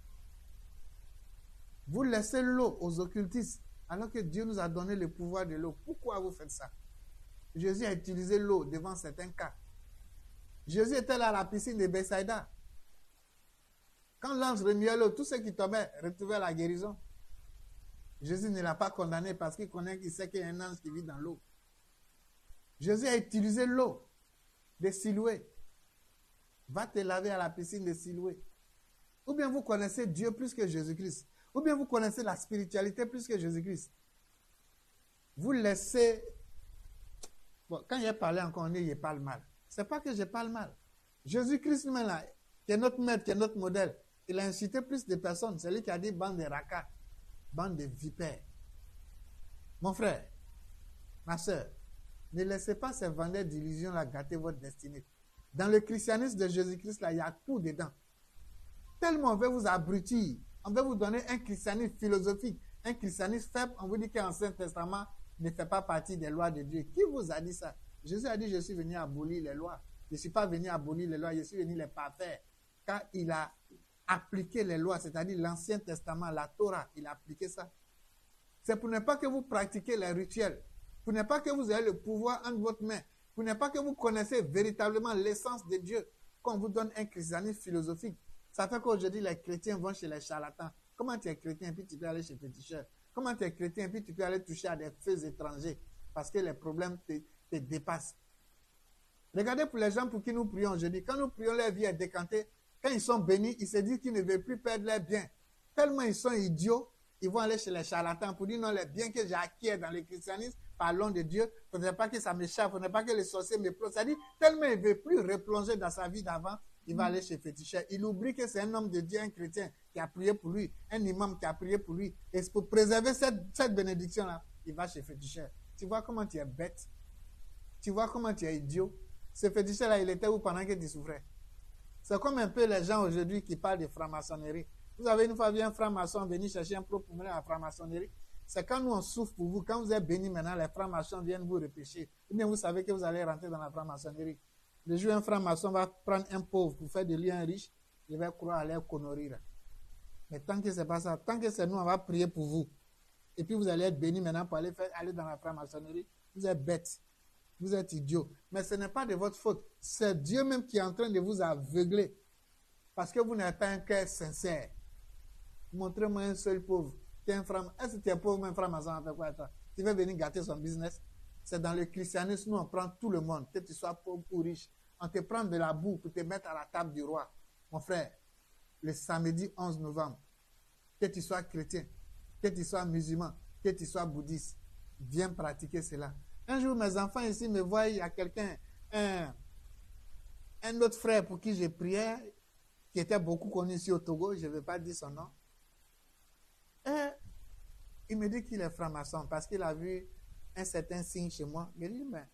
[SPEAKER 2] Vous laissez l'eau aux occultistes, alors que Dieu nous a donné le pouvoir de l'eau. Pourquoi vous faites ça? Jésus a utilisé l'eau devant certains cas. Jésus était là à la piscine de Bethsaïda. Quand l'ange remuait l'eau, tous ceux qui tombaient retrouvaient la guérison. Jésus ne l'a pas condamné parce qu'il sait qu'il y a un ange qui vit dans l'eau. Jésus a utilisé l'eau de Siloué. Va te laver à la piscine de Siloué. Ou bien vous connaissez Dieu plus que Jésus-Christ. Ou bien vous connaissez la spiritualité plus que Jésus-Christ. Vous laissez... Bon, quand il parlé encore, il parle mal. Ce n'est pas que je parle mal. Jésus-Christ, là, qui est notre maître, qui est notre modèle, il a incité plus de personnes. C'est lui qui a dit bande de raca, bande de vipères. Mon frère, ma soeur, ne laissez pas ces vendeurs d'illusions là gâter votre destinée. Dans le christianisme de Jésus-Christ, là, il y a tout dedans. Tellement on veut vous abrutir, on veut vous donner un christianisme philosophique, un christianisme faible, on vous dit qu'un Ancien Testament ne fait pas partie des lois de Dieu. Qui vous a dit ça? Jésus a dit, je suis venu abolir les lois. Je ne suis pas venu abolir les lois, je suis venu les parfaire. Quand il a appliqué les lois, c'est-à-dire l'Ancien Testament, la Torah, il a appliqué ça. C'est pour ne pas que vous pratiquiez les rituels, pour ne pas que vous ayez le pouvoir entre votre main, pour ne pas que vous connaissez véritablement l'essence de Dieu, qu'on vous donne un christianisme philosophique. Ça fait qu'aujourd'hui, les chrétiens vont chez les charlatans. Comment tu es chrétien et puis tu peux aller chez féticheurs? Comment tu es chrétien et puis tu peux aller toucher à des feux étrangers? Parce que les problèmes te dépassent. Regardez pour les gens pour qui nous prions aujourd'hui. Quand nous prions, leur vie est décantée. Quand ils sont bénis, ils se disent qu'ils ne veulent plus perdre leurs biens. Tellement ils sont idiots, ils vont aller chez les charlatans pour dire non, les biens que j'ai acquis dans le christianisme, parlons de Dieu, il ne faudrait pas que ça m'échappe, il ne faudrait pas que les sorciers me plongent. C'est-à-dire, tellement il ne veut plus replonger dans sa vie d'avant, il va aller chez féticheur. Il oublie que c'est un homme de Dieu, un chrétien qui a prié pour lui, un imam qui a prié pour lui. Et pour préserver cette bénédiction-là, il va chez féticheur. Tu vois comment tu es bête? Tu vois comment tu es idiot? Ce féticheur-là, il était où pendant que tu souffrais? C'est comme un peu les gens aujourd'hui qui parlent de franc-maçonnerie. Vous avez une fois vu un franc-maçon venir chercher un propre à la franc-maçonnerie. C'est quand nous on souffre pour vous, quand vous êtes bénis maintenant, les francs-maçons viennent vous repêcher. Ou bien vous savez que vous allez rentrer dans la franc-maçonnerie. Le jour où un franc-maçon va prendre un pauvre pour faire de lui un riche, il va croire à leur connerie. Mais tant que c'est pas ça, tant que c'est nous, on va prier pour vous. Et puis vous allez être bénis maintenant pour aller dans la franc-maçonnerie. Vous êtes bêtes. Vous êtes idiots. Mais ce n'est pas de votre faute. C'est Dieu même qui est en train de vous aveugler. Parce que vous n'avez pas un cœur sincère. Montrez-moi un seul pauvre. Est-ce que tu es pauvre, mais un franc-maçon avec quoi toi? Tu veux venir gâter son business? C'est dans le christianisme, nous on prend tout le monde, que tu sois pauvre ou riche. On te prend de la boue pour te mettre à la table du roi. Mon frère, le samedi 11 novembre, que tu sois chrétien, que tu sois musulman, que tu sois bouddhiste, viens pratiquer cela. Un jour, mes enfants ici me voient, il y a quelqu'un, un autre frère pour qui je priais, qui était beaucoup connu ici au Togo, je ne vais pas dire son nom. Et il me dit qu'il est franc-maçon parce qu'il a vu un certain signe chez moi. Je lui dis, mais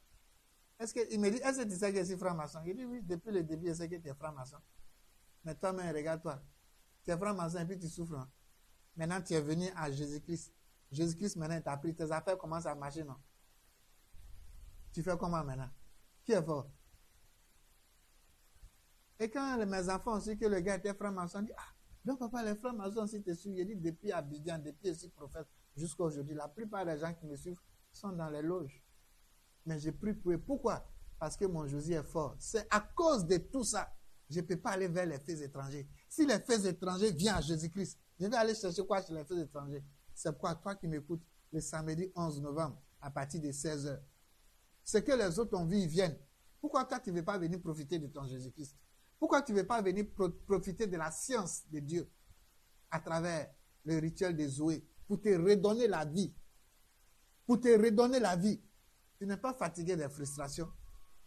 [SPEAKER 2] il me dit, est-ce que tu sais que je suis franc-maçon? Il dit, oui, depuis le début, je sais que tu es franc-maçon. Mais toi-même, regarde-toi. Tu es franc-maçon et puis tu souffres. Hein? Maintenant, tu es venu à Jésus-Christ. Jésus-Christ, maintenant, t'a pris tes affaires, commencent à marcher, non? Tu fais comment maintenant? Qui est fort? Et quand mes enfants ont su que le gars était franc-maçon, ils disent, ah, donc papa, les francs-maçons, si tu suis, il dit, depuis Abidjan, depuis ici, prophète, jusqu'à aujourd'hui, la plupart des gens qui me suivent sont dans les loges. Mais j'ai pris pour eux. Pourquoi? Parce que mon Jésus est fort. C'est à cause de tout ça. Je ne peux pas aller vers les faits étrangers. Si les faits étrangers viennent à Jésus-Christ, je vais aller chercher quoi chez les faits étrangers? C'est pourquoi toi qui m'écoutes, le samedi 11 novembre, à partir de 16h, ce que les autres ont vu, ils viennent. Pourquoi toi, tu ne veux pas venir profiter de ton Jésus-Christ? Pourquoi tu ne veux pas venir profiter de la science de Dieu à travers le rituel de Zoé pour te redonner la vie? Pour te redonner la vie. Tu n'es pas fatigué des frustrations.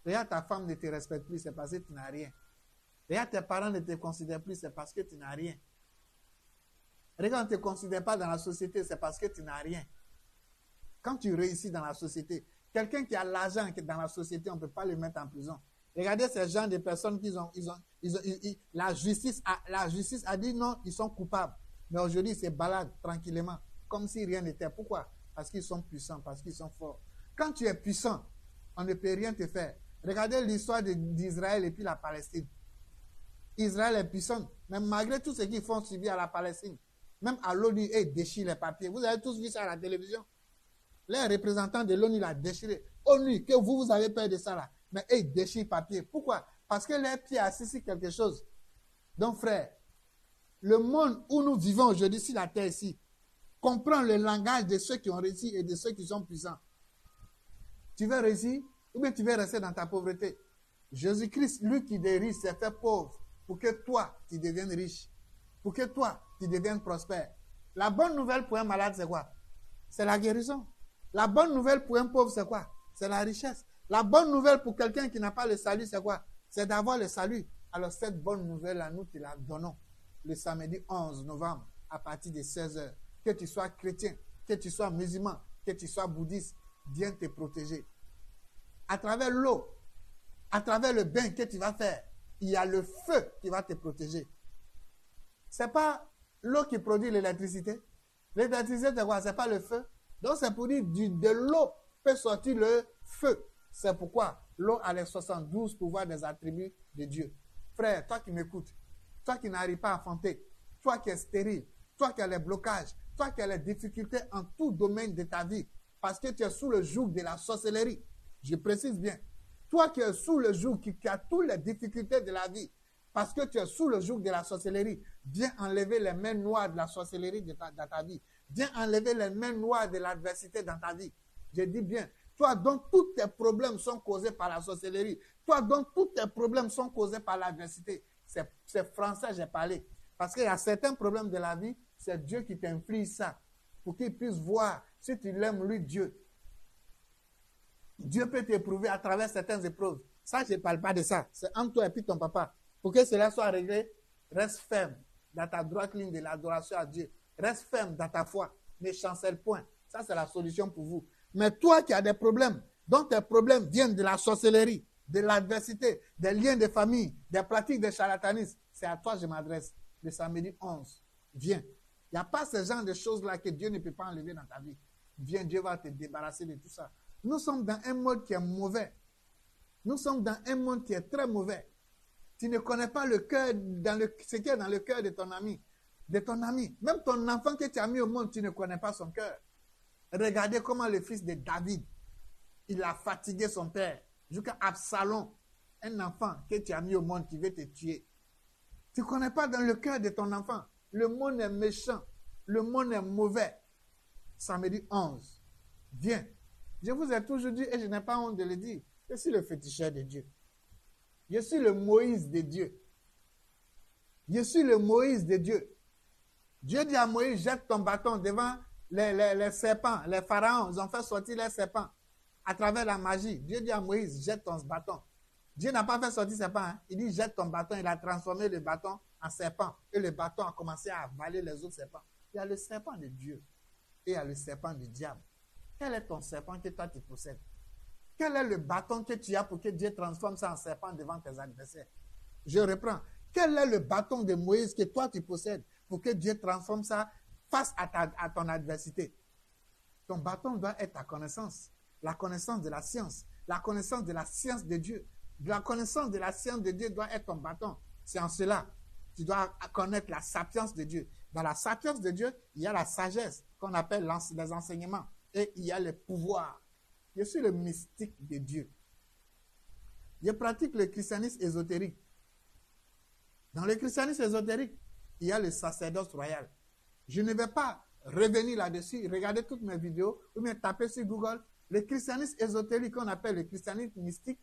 [SPEAKER 2] Regarde, ta femme ne te respecte plus, c'est parce que tu n'as rien. Regarde, tes parents ne te considèrent plus, c'est parce que tu n'as rien. Regarde, on ne te considère pas dans la société, c'est parce que tu n'as rien. Quand tu réussis dans la société, quelqu'un qui a l'argent dans la société, on ne peut pas le mettre en prison. Regardez ces gens de personnes la justice a dit non, ils sont coupables. Mais aujourd'hui, ils se baladent tranquillement, comme si rien n'était. Pourquoi? Parce qu'ils sont puissants, parce qu'ils sont forts. Quand tu es puissant, on ne peut rien te faire. Regardez l'histoire d'Israël et puis la Palestine. Israël est puissant, mais malgré tout ce qu'ils font subir à la Palestine, même à l'ONU, ils déchirent les papiers. Vous avez tous vu ça à la télévision. Les représentants de l'ONU l'ont déchiré. ONU, que vous avez peur de ça là. Mais ils déchirent papier. Pourquoi? Parce que leurs pieds assis sur quelque chose. Donc frère, le monde où nous vivons aujourd'hui, sur la terre ici, comprend le langage de ceux qui ont réussi et de ceux qui sont puissants. Tu veux réussir ou bien tu veux rester dans ta pauvreté? Jésus-Christ, lui qui est riche, s'est fait pauvre pour que toi, tu deviennes riche. Pour que toi, tu deviennes prospère. La bonne nouvelle pour un malade, c'est quoi? C'est la guérison. La bonne nouvelle pour un pauvre, c'est quoi? C'est la richesse. La bonne nouvelle pour quelqu'un qui n'a pas le salut, c'est quoi? C'est d'avoir le salut. Alors cette bonne nouvelle, nous te la donnons le samedi 11 novembre à partir de 16h. Que tu sois chrétien, que tu sois musulman, que tu sois bouddhiste, viens te protéger. À travers l'eau, à travers le bain que tu vas faire, il y a le feu qui va te protéger. Ce n'est pas l'eau qui produit l'électricité. L'électricité, c'est quoi? Ce n'est pas le feu. Donc c'est pour dire de l'eau peut sortir le feu. C'est pourquoi l'eau a les 72 pouvoirs des attributs de Dieu. Frère, toi qui m'écoutes, toi qui n'arrives pas à enfanter, toi qui es stérile, toi qui as les blocages, toi qui as les difficultés en tout domaine de ta vie, parce que tu es sous le joug de la sorcellerie. Je précise bien. Toi qui es sous le joug, qui a toutes les difficultés de la vie, parce que tu es sous le joug de la sorcellerie, viens enlever les mains noires de la sorcellerie dans ta vie. Viens enlever les mains noires de l'adversité dans ta vie. Je dis bien, toi dont tous tes problèmes sont causés par la sorcellerie, toi dont tous tes problèmes sont causés par l'adversité. C'est français, j'ai parlé. Parce qu'il y a certains problèmes de la vie, c'est Dieu qui t'inflige ça, pour qu'il puisse voir si tu l'aimes, lui, Dieu. Dieu peut t'éprouver à travers certaines épreuves. Ça, je ne parle pas de ça. C'est entre toi et puis ton papa. Pour que cela soit réglé, reste ferme dans ta droite ligne de l'adoration à Dieu. Reste ferme dans ta foi. Ne chancelle point. Ça, c'est la solution pour vous. Mais toi qui as des problèmes, dont tes problèmes viennent de la sorcellerie, de l'adversité, des liens de famille, des pratiques de charlatanisme, c'est à toi que je m'adresse. Le samedi 11, viens. Il n'y a pas ce genre de choses-là que Dieu ne peut pas enlever dans ta vie. Viens, Dieu va te débarrasser de tout ça. Nous sommes dans un monde qui est mauvais. Nous sommes dans un monde qui est très mauvais. Tu ne connais pas le cœur, ce qui est dans le cœur de ton ami. Même ton enfant que tu as mis au monde, tu ne connais pas son cœur. Regardez comment le fils de David, il a fatigué son père. Jusqu'à Absalom, un enfant que tu as mis au monde qui veut te tuer. Tu ne connais pas dans le cœur de ton enfant. Le monde est méchant. Le monde est mauvais. Samedi 11. Viens. Je vous ai toujours dit, et je n'ai pas honte de le dire, je suis le féticheur de Dieu. Je suis le Moïse de Dieu. Je suis le Moïse de Dieu. Dieu dit à Moïse, jette ton bâton devant les serpents. Les pharaons, ils ont fait sortir les serpents à travers la magie. Dieu dit à Moïse, jette ton bâton. Dieu n'a pas fait sortir serpent. Hein? Il dit, jette ton bâton. Il a transformé le bâton en serpent. Et le bâton a commencé à avaler les autres serpents. Il y a le serpent de Dieu et il y a le serpent du diable. Quel est ton serpent que toi tu possèdes? Quel est le bâton que tu as pour que Dieu transforme ça en serpent devant tes adversaires? Je reprends. Quel est le bâton de Moïse que toi tu possèdes pour que Dieu transforme ça face à ton adversité? Ton bâton doit être ta connaissance. La connaissance de la science. La connaissance de la science de Dieu. La connaissance de la science de Dieu doit être ton bâton. C'est en cela. Tu dois connaître la sapience de Dieu. Dans la sapience de Dieu, il y a la sagesse qu'on appelle les enseignements. Et il y a le pouvoir. Je suis le mystique de Dieu. Je pratique le christianisme ésotérique. Dans le christianisme ésotérique, il y a le sacerdoce royal. Je ne vais pas revenir là-dessus, regarder toutes mes vidéos, ou bien taper sur Google. Le christianisme ésotérique qu'on appelle le christianisme mystique,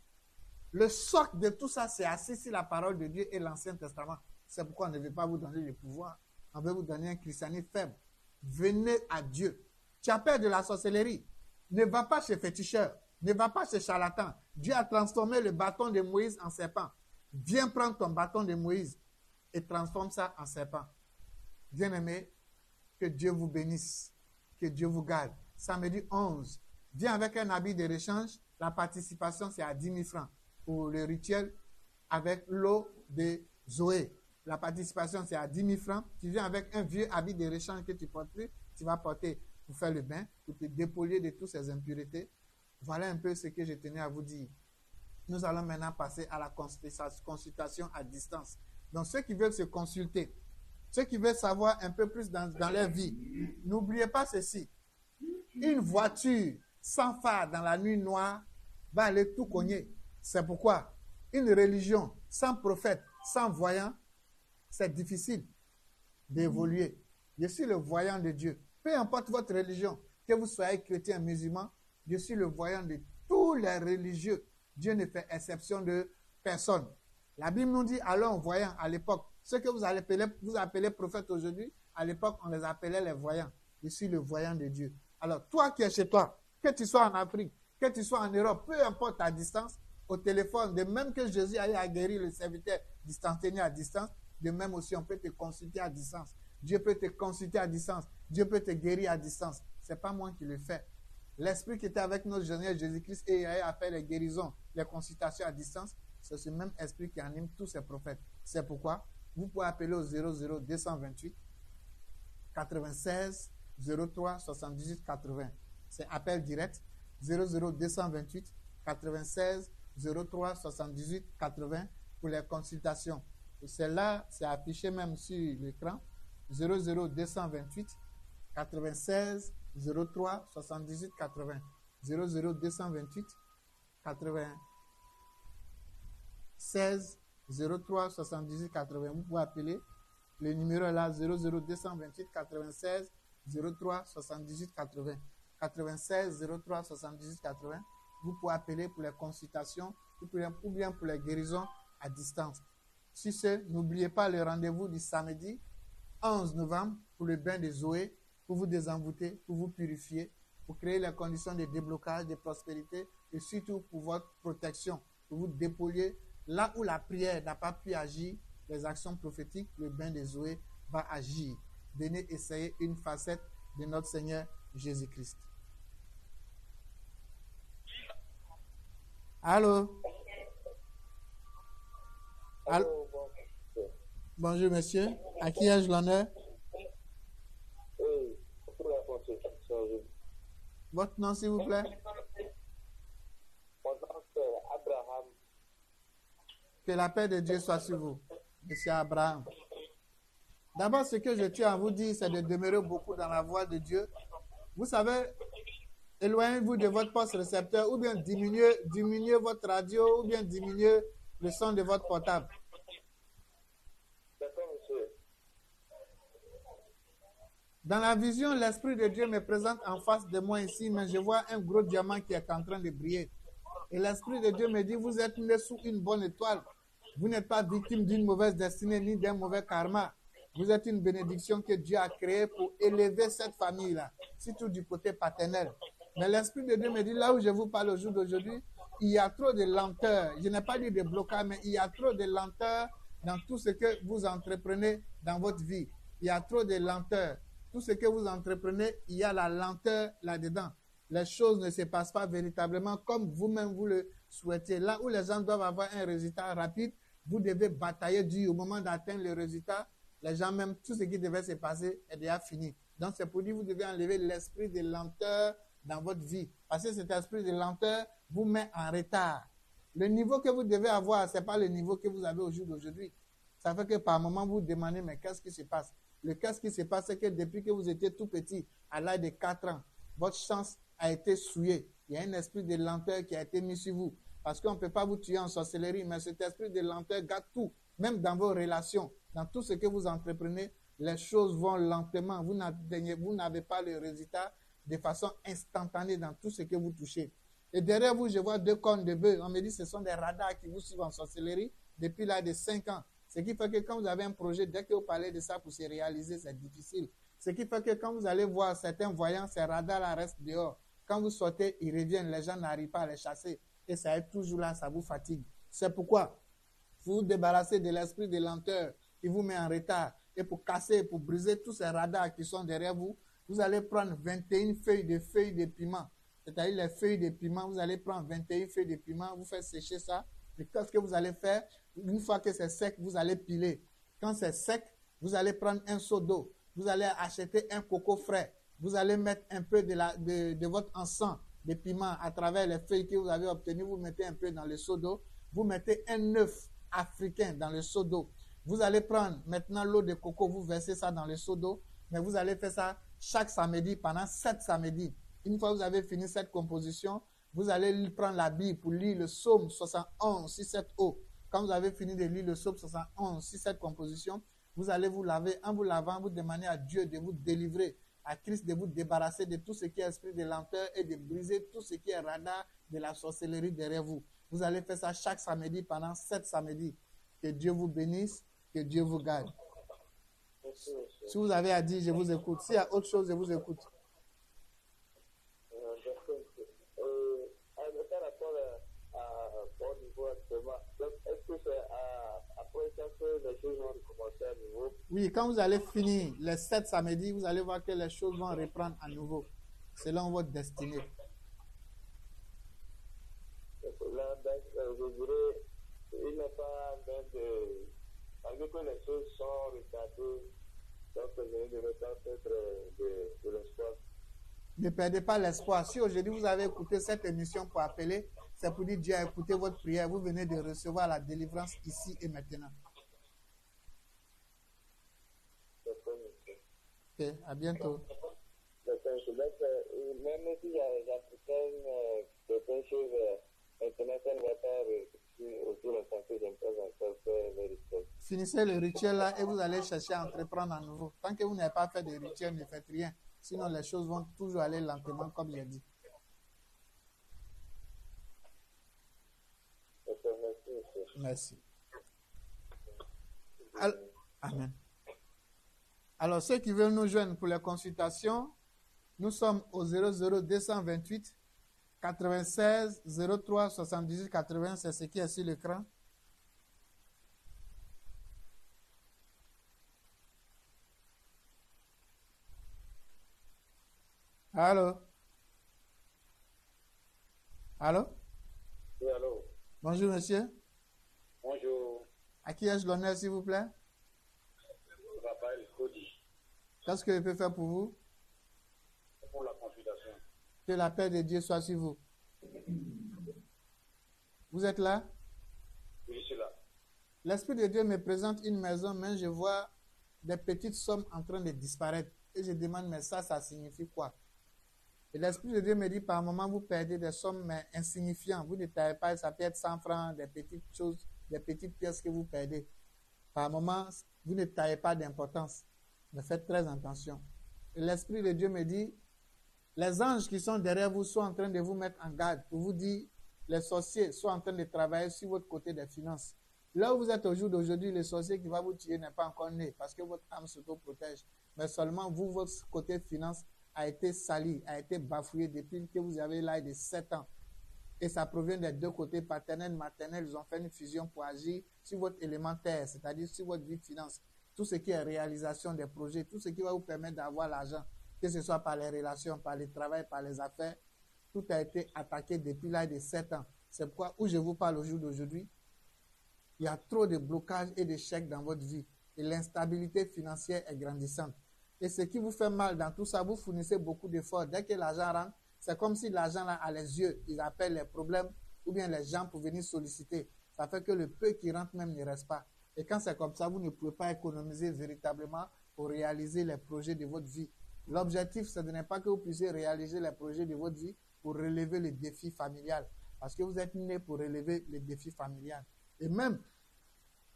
[SPEAKER 2] le socle de tout ça, c'est assis sur la parole de Dieu et l'Ancien Testament. C'est pourquoi on ne veut pas vous donner le pouvoir. On veut vous donner un christianisme faible. Venez à Dieu. Tu as peur de la sorcellerie. Ne va pas chez féticheur. Ne va pas chez charlatan. Dieu a transformé le bâton de Moïse en serpent. Viens prendre ton bâton de Moïse et transforme ça en serpent. Bien-aimés, que Dieu vous bénisse. Que Dieu vous garde. Samedi 11. Viens avec un habit de rechange. La participation, c'est à 10 000 francs. Pour le rituel avec l'eau de Zoé. La participation, c'est à 10 000 francs. Tu viens avec un vieux habit de rechange que tu portes plus. Tu vas porter pour faire le bain, pour te dépolier de toutes ces impuretés. Voilà un peu ce que je tenais à vous dire. Nous allons maintenant passer à la consultation à distance. Donc, ceux qui veulent se consulter, ceux qui veulent savoir un peu plus dans leur vie, n'oubliez pas ceci. Une voiture sans phare dans la nuit noire va aller tout cogner. C'est pourquoi une religion sans prophète, sans voyant, c'est difficile d'évoluer. Je suis le voyant de Dieu. Peu importe votre religion, que vous soyez chrétien, musulman, je suis le voyant de tous les religieux. Dieu ne fait exception de personne. La Bible nous dit, allons voyants à l'époque. Ceux que vous appelez prophètes aujourd'hui, à l'époque, on les appelait les voyants. Je suis le voyant de Dieu. Alors, toi qui es chez toi, que tu sois en Afrique, que tu sois en Europe, peu importe ta distance, au téléphone, de même que Jésus a guéri le serviteur distancié à distance, de même aussi, on peut te consulter à distance. Dieu peut te consulter à distance. Dieu peut te guérir à distance. Ce n'est pas moi qui le fais. L'esprit qui était avec notre Seigneur Jésus-Christ et a fait les guérisons, les consultations à distance, c'est ce même esprit qui anime tous ces prophètes. C'est pourquoi vous pouvez appeler au 00 228 96 03 78 80. C'est appel direct 00 228 96 03 78 80 pour les consultations. C'est là, c'est affiché même sur l'écran. 00228 96 03 78 80. 00228 96 03 78 80. Vous pouvez appeler. Le numéro est là, 00228 96 03 78 80. 96 03 78 80. Vous pouvez appeler pour les consultations ou bien pour les guérisons à distance. Si c'est, n'oubliez pas le rendez-vous du samedi 11 novembre pour le bain de Zoé, pour vous désenvoûter, pour vous purifier, pour créer les conditions de déblocage, de prospérité et surtout pour votre protection, pour vous dépouiller. Là où la prière n'a pas pu agir, les actions prophétiques, le bain de Zoé va agir. Venez essayer une facette de notre Seigneur Jésus-Christ. Allô? Allô? Bonjour, monsieur. À qui ai-je l'honneur?
[SPEAKER 3] Oui, pour la consultation.
[SPEAKER 2] Votre nom, s'il vous plaît?
[SPEAKER 3] Mon nom, c'est Abraham.
[SPEAKER 2] Que la paix de Dieu soit sur vous, monsieur Abraham. D'abord, ce que je tiens à vous dire, c'est de demeurer beaucoup dans la voix de Dieu. Vous savez, éloignez-vous de votre poste récepteur ou bien diminuez votre radio ou bien diminuez le son de votre portable.
[SPEAKER 3] D'accord, monsieur.
[SPEAKER 2] Dans la vision, l'Esprit de Dieu me présente en face de moi ici, mais je vois un gros diamant qui est en train de briller. Et l'Esprit de Dieu me dit, vous êtes né sous une bonne étoile. Vous n'êtes pas victime d'une mauvaise destinée ni d'un mauvais karma. Vous êtes une bénédiction que Dieu a créée pour élever cette famille-là, surtout du côté paternel. Mais l'Esprit de Dieu me dit, là où je vous parle au jour d'aujourd'hui, il y a trop de lenteur. Je n'ai pas dit de blocage, mais il y a trop de lenteur dans tout ce que vous entreprenez dans votre vie. Il y a trop de lenteur. Tout ce que vous entreprenez, il y a la lenteur là-dedans. Les choses ne se passent pas véritablement comme vous-même vous le souhaitez. Là où les gens doivent avoir un résultat rapide, vous devez batailler dur. Au moment d'atteindre le résultat, les gens même, tout ce qui devait se passer est déjà fini. Donc c'est pour dire que vous devez enlever l'esprit de lenteur dans votre vie. Parce que cet esprit de lenteur vous met en retard. Le niveau que vous devez avoir, ce n'est pas le niveau que vous avez au jour d'aujourd'hui. Ça fait que par moment, vous vous demandez, mais qu'est-ce qui se passe? Le qu'est-ce qui se passe, c'est que depuis que vous étiez tout petit, à l'âge de 4 ans, votre chance a été souillée. Il y a un esprit de lenteur qui a été mis sur vous. Parce qu'on ne peut pas vous tuer en sorcellerie, mais cet esprit de lenteur garde tout, même dans vos relations, dans tout ce que vous entreprenez, les choses vont lentement. Vous n'avez pas le résultat de façon instantanée dans tout ce que vous touchez. Et derrière vous, je vois 2 cornes de bœuf. On me dit que ce sont des radars qui vous suivent en sorcellerie depuis l'âge de 5 ans. Ce qui fait que quand vous avez un projet, dès que vous parlez de ça pour se réaliser, c'est difficile. Ce qui fait que quand vous allez voir certains voyants, ces radars-là restent dehors. Quand vous sortez, ils reviennent. Les gens n'arrivent pas à les chasser. Et ça est toujours là, ça vous fatigue. C'est pourquoi vous vous débarrassez de l'esprit de lenteur qui vous met en retard. Et pour casser, pour briser tous ces radars qui sont derrière vous, vous allez prendre 21 feuilles de piment. C'est-à-dire les feuilles de piment, vous allez prendre 21 feuilles de piment, vous faites sécher ça. Et qu'est-ce que vous allez faire? Une fois que c'est sec, vous allez piler. Quand c'est sec, vous allez prendre un seau d'eau. Vous allez acheter un coco frais. Vous allez mettre un peu de votre encens de piment à travers les feuilles que vous avez obtenues. Vous mettez un peu dans le seau d'eau. Vous mettez un œuf africain dans le seau d'eau. Vous allez prendre maintenant l'eau de coco, vous versez ça dans le seau d'eau. Mais vous allez faire ça chaque samedi pendant 7 samedis. Une fois que vous avez fini cette composition, vous allez prendre la Bible pour lire le psaume 71, 6-7-O. Quand vous avez fini de lire le psaume 71, 6-7 composition, vous allez vous laver. En vous lavant, vous demandez à Dieu de vous délivrer, à Christ de vous débarrasser de tout ce qui est esprit de lenteur et de briser tout ce qui est radar de la sorcellerie derrière vous. Vous allez faire ça chaque samedi pendant 7 samedis. Que Dieu vous bénisse, que Dieu vous garde. Si vous avez à dire, je vous écoute. S'il y a autre chose, je vous écoute.
[SPEAKER 3] Par rapport au niveau actuellement, est-ce que c'est après ça que les choses vont recommencer à nouveau?
[SPEAKER 2] Oui, quand vous allez finir les 7 samedis, vous allez voir que les choses vont reprendre à nouveau, selon votre destinée.
[SPEAKER 3] Là, je dirais, il n'est pas même de... Malgré que les choses sont retardées, donc je ne devrais pas perdre de l'espoir.
[SPEAKER 2] Ne perdez pas l'espoir. Si aujourd'hui vous avez écouté cette émission pour appeler, c'est pour dire Dieu a écouté votre prière. Vous venez de recevoir la délivrance ici et maintenant. Ok, à bientôt.
[SPEAKER 3] D'accord, donc, même si j'apprends certaines choses, maintenant, ça ne va pas aussi longtemps que je ne peux encore faire les rituels.
[SPEAKER 2] Finissez le rituel là et vous allez chercher à entreprendre à nouveau. Tant que vous n'avez pas fait de rituel, ne faites rien. Sinon, les choses vont toujours aller lentement, comme j'ai dit.
[SPEAKER 3] D'accord, merci, monsieur.
[SPEAKER 2] Merci. Amen. Alors, ceux qui veulent nous joindre pour les consultations, nous sommes au 00 228 96 03 78 80. C'est ce qui est sur l'écran. Allô? Allô?
[SPEAKER 3] Oui, allô?
[SPEAKER 2] Bonjour, monsieur.
[SPEAKER 3] Bonjour,
[SPEAKER 2] À qui ai-je l'honneur, s'il vous plaît?
[SPEAKER 3] Raphaël Cody,
[SPEAKER 2] Qu'est-ce que je peux faire pour vous?
[SPEAKER 3] pour la consultation.
[SPEAKER 2] Que la paix de Dieu soit sur vous. Vous êtes là?
[SPEAKER 3] Oui, je suis là.
[SPEAKER 2] L'Esprit de Dieu me présente une maison, mais je vois des petites sommes en train de disparaître. Et je demande, mais ça signifie quoi? Et l'Esprit de Dieu me dit, par moment, vous perdez des sommes mais insignifiantes. Vous ne taillez pas, ça peut être 100 francs, des petites choses, des petites pièces que vous perdez. Par moment, vous ne taillez pas d'importance. Mais faites très attention. Et l'Esprit de Dieu me dit, les anges qui sont derrière vous sont en train de vous mettre en garde pour vous dire, les sorciers sont en train de travailler sur votre côté des finances. Là où vous êtes au jour d'aujourd'hui, le sorcier qui va vous tuer n'est pas encore né parce que votre âme s'auto-protège. Mais seulement vous, votre côté finance a été sali, a été bafoué depuis que vous avez l'âge de 7 ans. Et ça provient des deux côtés, paternel, maternel. Ils ont fait une fusion pour agir sur votre élémentaire, c'est-à-dire sur votre vie de finance. Tout ce qui est réalisation des projets, tout ce qui va vous permettre d'avoir l'argent, que ce soit par les relations, par le travail, par les affaires, tout a été attaqué depuis l'âge de 7 ans. C'est pourquoi, où je vous parle au jour d'aujourd'hui, il y a trop de blocages et d'échecs dans votre vie. Et l'instabilité financière est grandissante. Et ce qui vous fait mal dans tout ça, vous fournissez beaucoup d'efforts. Dès que l'argent rentre, c'est comme si l'argent là a les yeux. Ils appellent les problèmes ou bien les gens pour venir solliciter. Ça fait que le peu qui rentre même ne reste pas. Et quand c'est comme ça, vous ne pouvez pas économiser véritablement pour réaliser les projets de votre vie. L'objectif, ce n'est pas que vous puissiez réaliser les projets de votre vie pour relever les défis familiales. Parce que vous êtes né pour relever les défis familiales. Et même,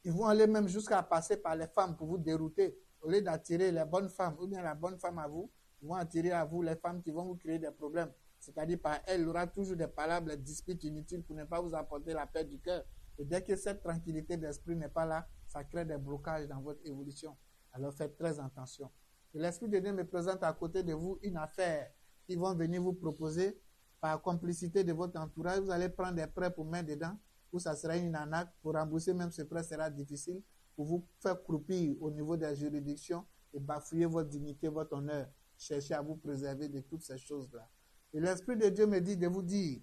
[SPEAKER 2] ils vont aller même jusqu'à passer par les femmes pour vous dérouter. Au lieu d'attirer les bonnes femmes ou bien la bonne femme à vous, ils vont attirer à vous les femmes qui vont vous créer des problèmes. C'est-à-dire par elles, il y aura toujours des palabres, des disputes inutiles pour ne pas vous apporter la paix du cœur. Et dès que cette tranquillité d'esprit n'est pas là, ça crée des blocages dans votre évolution. Alors faites très attention. Et l'Esprit de Dieu me présente à côté de vous une affaire qu'ils vont venir vous proposer par complicité de votre entourage. Vous allez prendre des prêts pour mettre dedans, ou ça sera une arnaque. Pour rembourser même ce prêt sera difficile, pour vous faire croupir au niveau des juridictions et bafouiller votre dignité, votre honneur. Cherchez à vous préserver de toutes ces choses-là. Et l'Esprit de Dieu me dit de vous dire,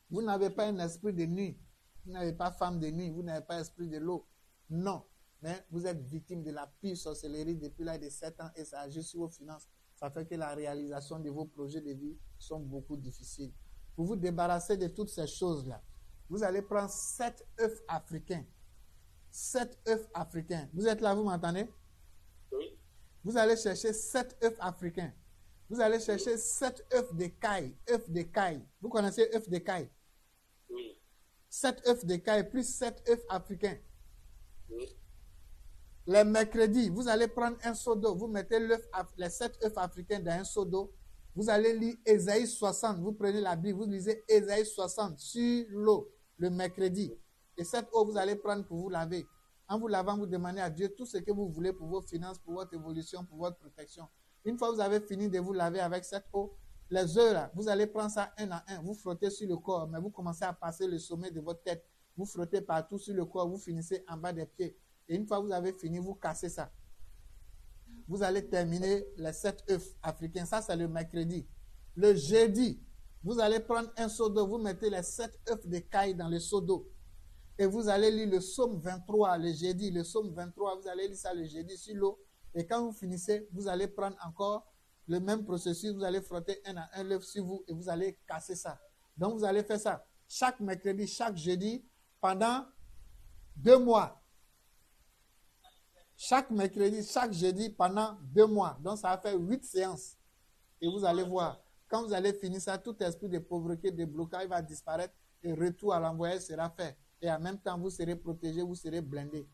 [SPEAKER 2] vous n'avez pas un esprit de nuit, vous n'avez pas femme de nuit, vous n'avez pas esprit de l'eau. Non, mais vous êtes victime de la pire sorcellerie depuis l'âge de 7 ans et ça agit sur vos finances. Ça fait que la réalisation de vos projets de vie sont beaucoup difficiles. Pour vous débarrasser de toutes ces choses-là, vous allez prendre 7 œufs africains. 7 œufs africains. Vous êtes là, vous m'entendez?
[SPEAKER 3] Oui.
[SPEAKER 2] Vous allez chercher 7 œufs africains. Vous allez chercher 7 œufs d'écaille. Œufs d'écaille. Vous connaissez œufs d'écaille?
[SPEAKER 3] Oui.
[SPEAKER 2] 7 œufs d'écaille plus 7 œufs africains.
[SPEAKER 3] Oui.
[SPEAKER 2] Les mercredis, vous allez prendre un seau d'eau. Vous mettez les 7 œufs africains dans un seau d'eau. Vous allez lire Ésaïe 60. Vous prenez la Bible, vous lisez Ésaïe 60 sur l'eau le mercredi. Et cette eau, vous allez prendre pour vous laver. En vous lavant, vous demandez à Dieu tout ce que vous voulez pour vos finances, pour votre évolution, pour votre protection. Une fois que vous avez fini de vous laver avec cette eau, les œufs là, vous allez prendre ça un à un. Vous frottez sur le corps, mais vous commencez à passer le sommet de votre tête. Vous frottez partout sur le corps, vous finissez en bas des pieds. Et une fois que vous avez fini, vous cassez ça. Vous allez terminer les 7 œufs africains. Ça, c'est le mercredi. Le jeudi, vous allez prendre un seau d'eau. Vous mettez les 7 œufs d'écaille dans le seau d'eau. Et vous allez lire le psaume 23 le jeudi. Le psaume 23, vous allez lire ça le jeudi sur l'eau. Et quand vous finissez, vous allez prendre encore le même processus. Vous allez frotter un à un l'œuf sur vous et vous allez casser ça. Donc, vous allez faire ça chaque mercredi, chaque jeudi, pendant 2 mois. Chaque mercredi, chaque jeudi, pendant 2 mois. Donc, ça va faire 8 séances. Et vous allez voir, quand vous allez finir ça, tout esprit de pauvreté, de blocage va disparaître et retour à l'envoyé sera fait. Et en même temps, vous serez protégés, vous serez blindés.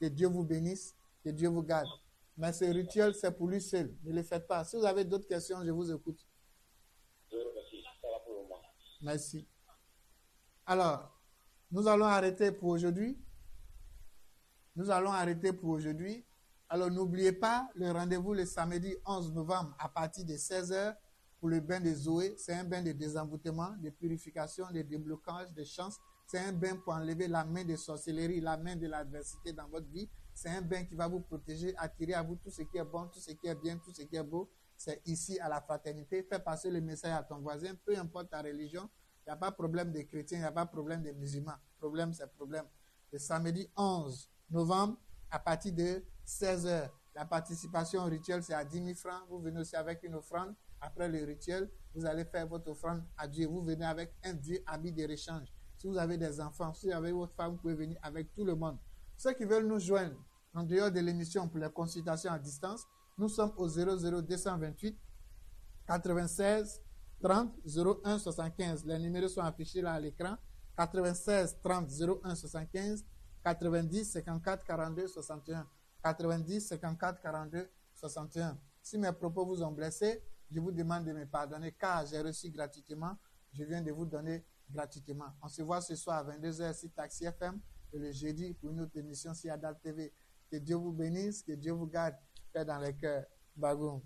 [SPEAKER 2] Que Dieu vous bénisse, que Dieu vous garde. Mais ce rituel, c'est pour lui seul. Ne le faites pas. Si vous avez d'autres questions, je vous écoute. Merci. Alors, nous allons arrêter pour aujourd'hui. Alors, n'oubliez pas le rendez-vous le samedi 11 novembre à partir de 16h pour le bain de Zoé. C'est un bain de désenvoûtement, de purification, de déblocage, de chance. C'est un bain pour enlever la main de sorcellerie, la main de l'adversité dans votre vie. C'est un bain qui va vous protéger, attirer à vous tout ce qui est bon, tout ce qui est bien, tout ce qui est beau. C'est ici à la fraternité. Fais passer le message à ton voisin, peu importe ta religion. Il n'y a pas de problème des chrétiens, il n'y a pas de problème des musulmans. Problème, c'est problème. Le samedi 11 novembre, à partir de 16h, la participation au rituel, c'est à 10 000 francs. Vous venez aussi avec une offrande. Après le rituel, vous allez faire votre offrande à Dieu. Vous venez avec un Dieu habit de rechange. Si vous avez des enfants, si vous avez votre femme, vous pouvez venir avec tout le monde. Ceux qui veulent nous joindre en dehors de l'émission pour les consultations à distance, nous sommes au 00228 96 30 01 75. Les numéros sont affichés là à l'écran. 96 30 01 75, 90 54 42 61. 90 54 42 61. Si mes propos vous ont blessé, je vous demande de me pardonner car j'ai reçu gratuitement. Je viens de vous donner gratuitement. On se voit ce soir à 22h sur Taxi FM et le jeudi pour une autre émission sur Adal TV. Que Dieu vous bénisse, que Dieu vous garde. Paix dans les cœurs. Bagoum.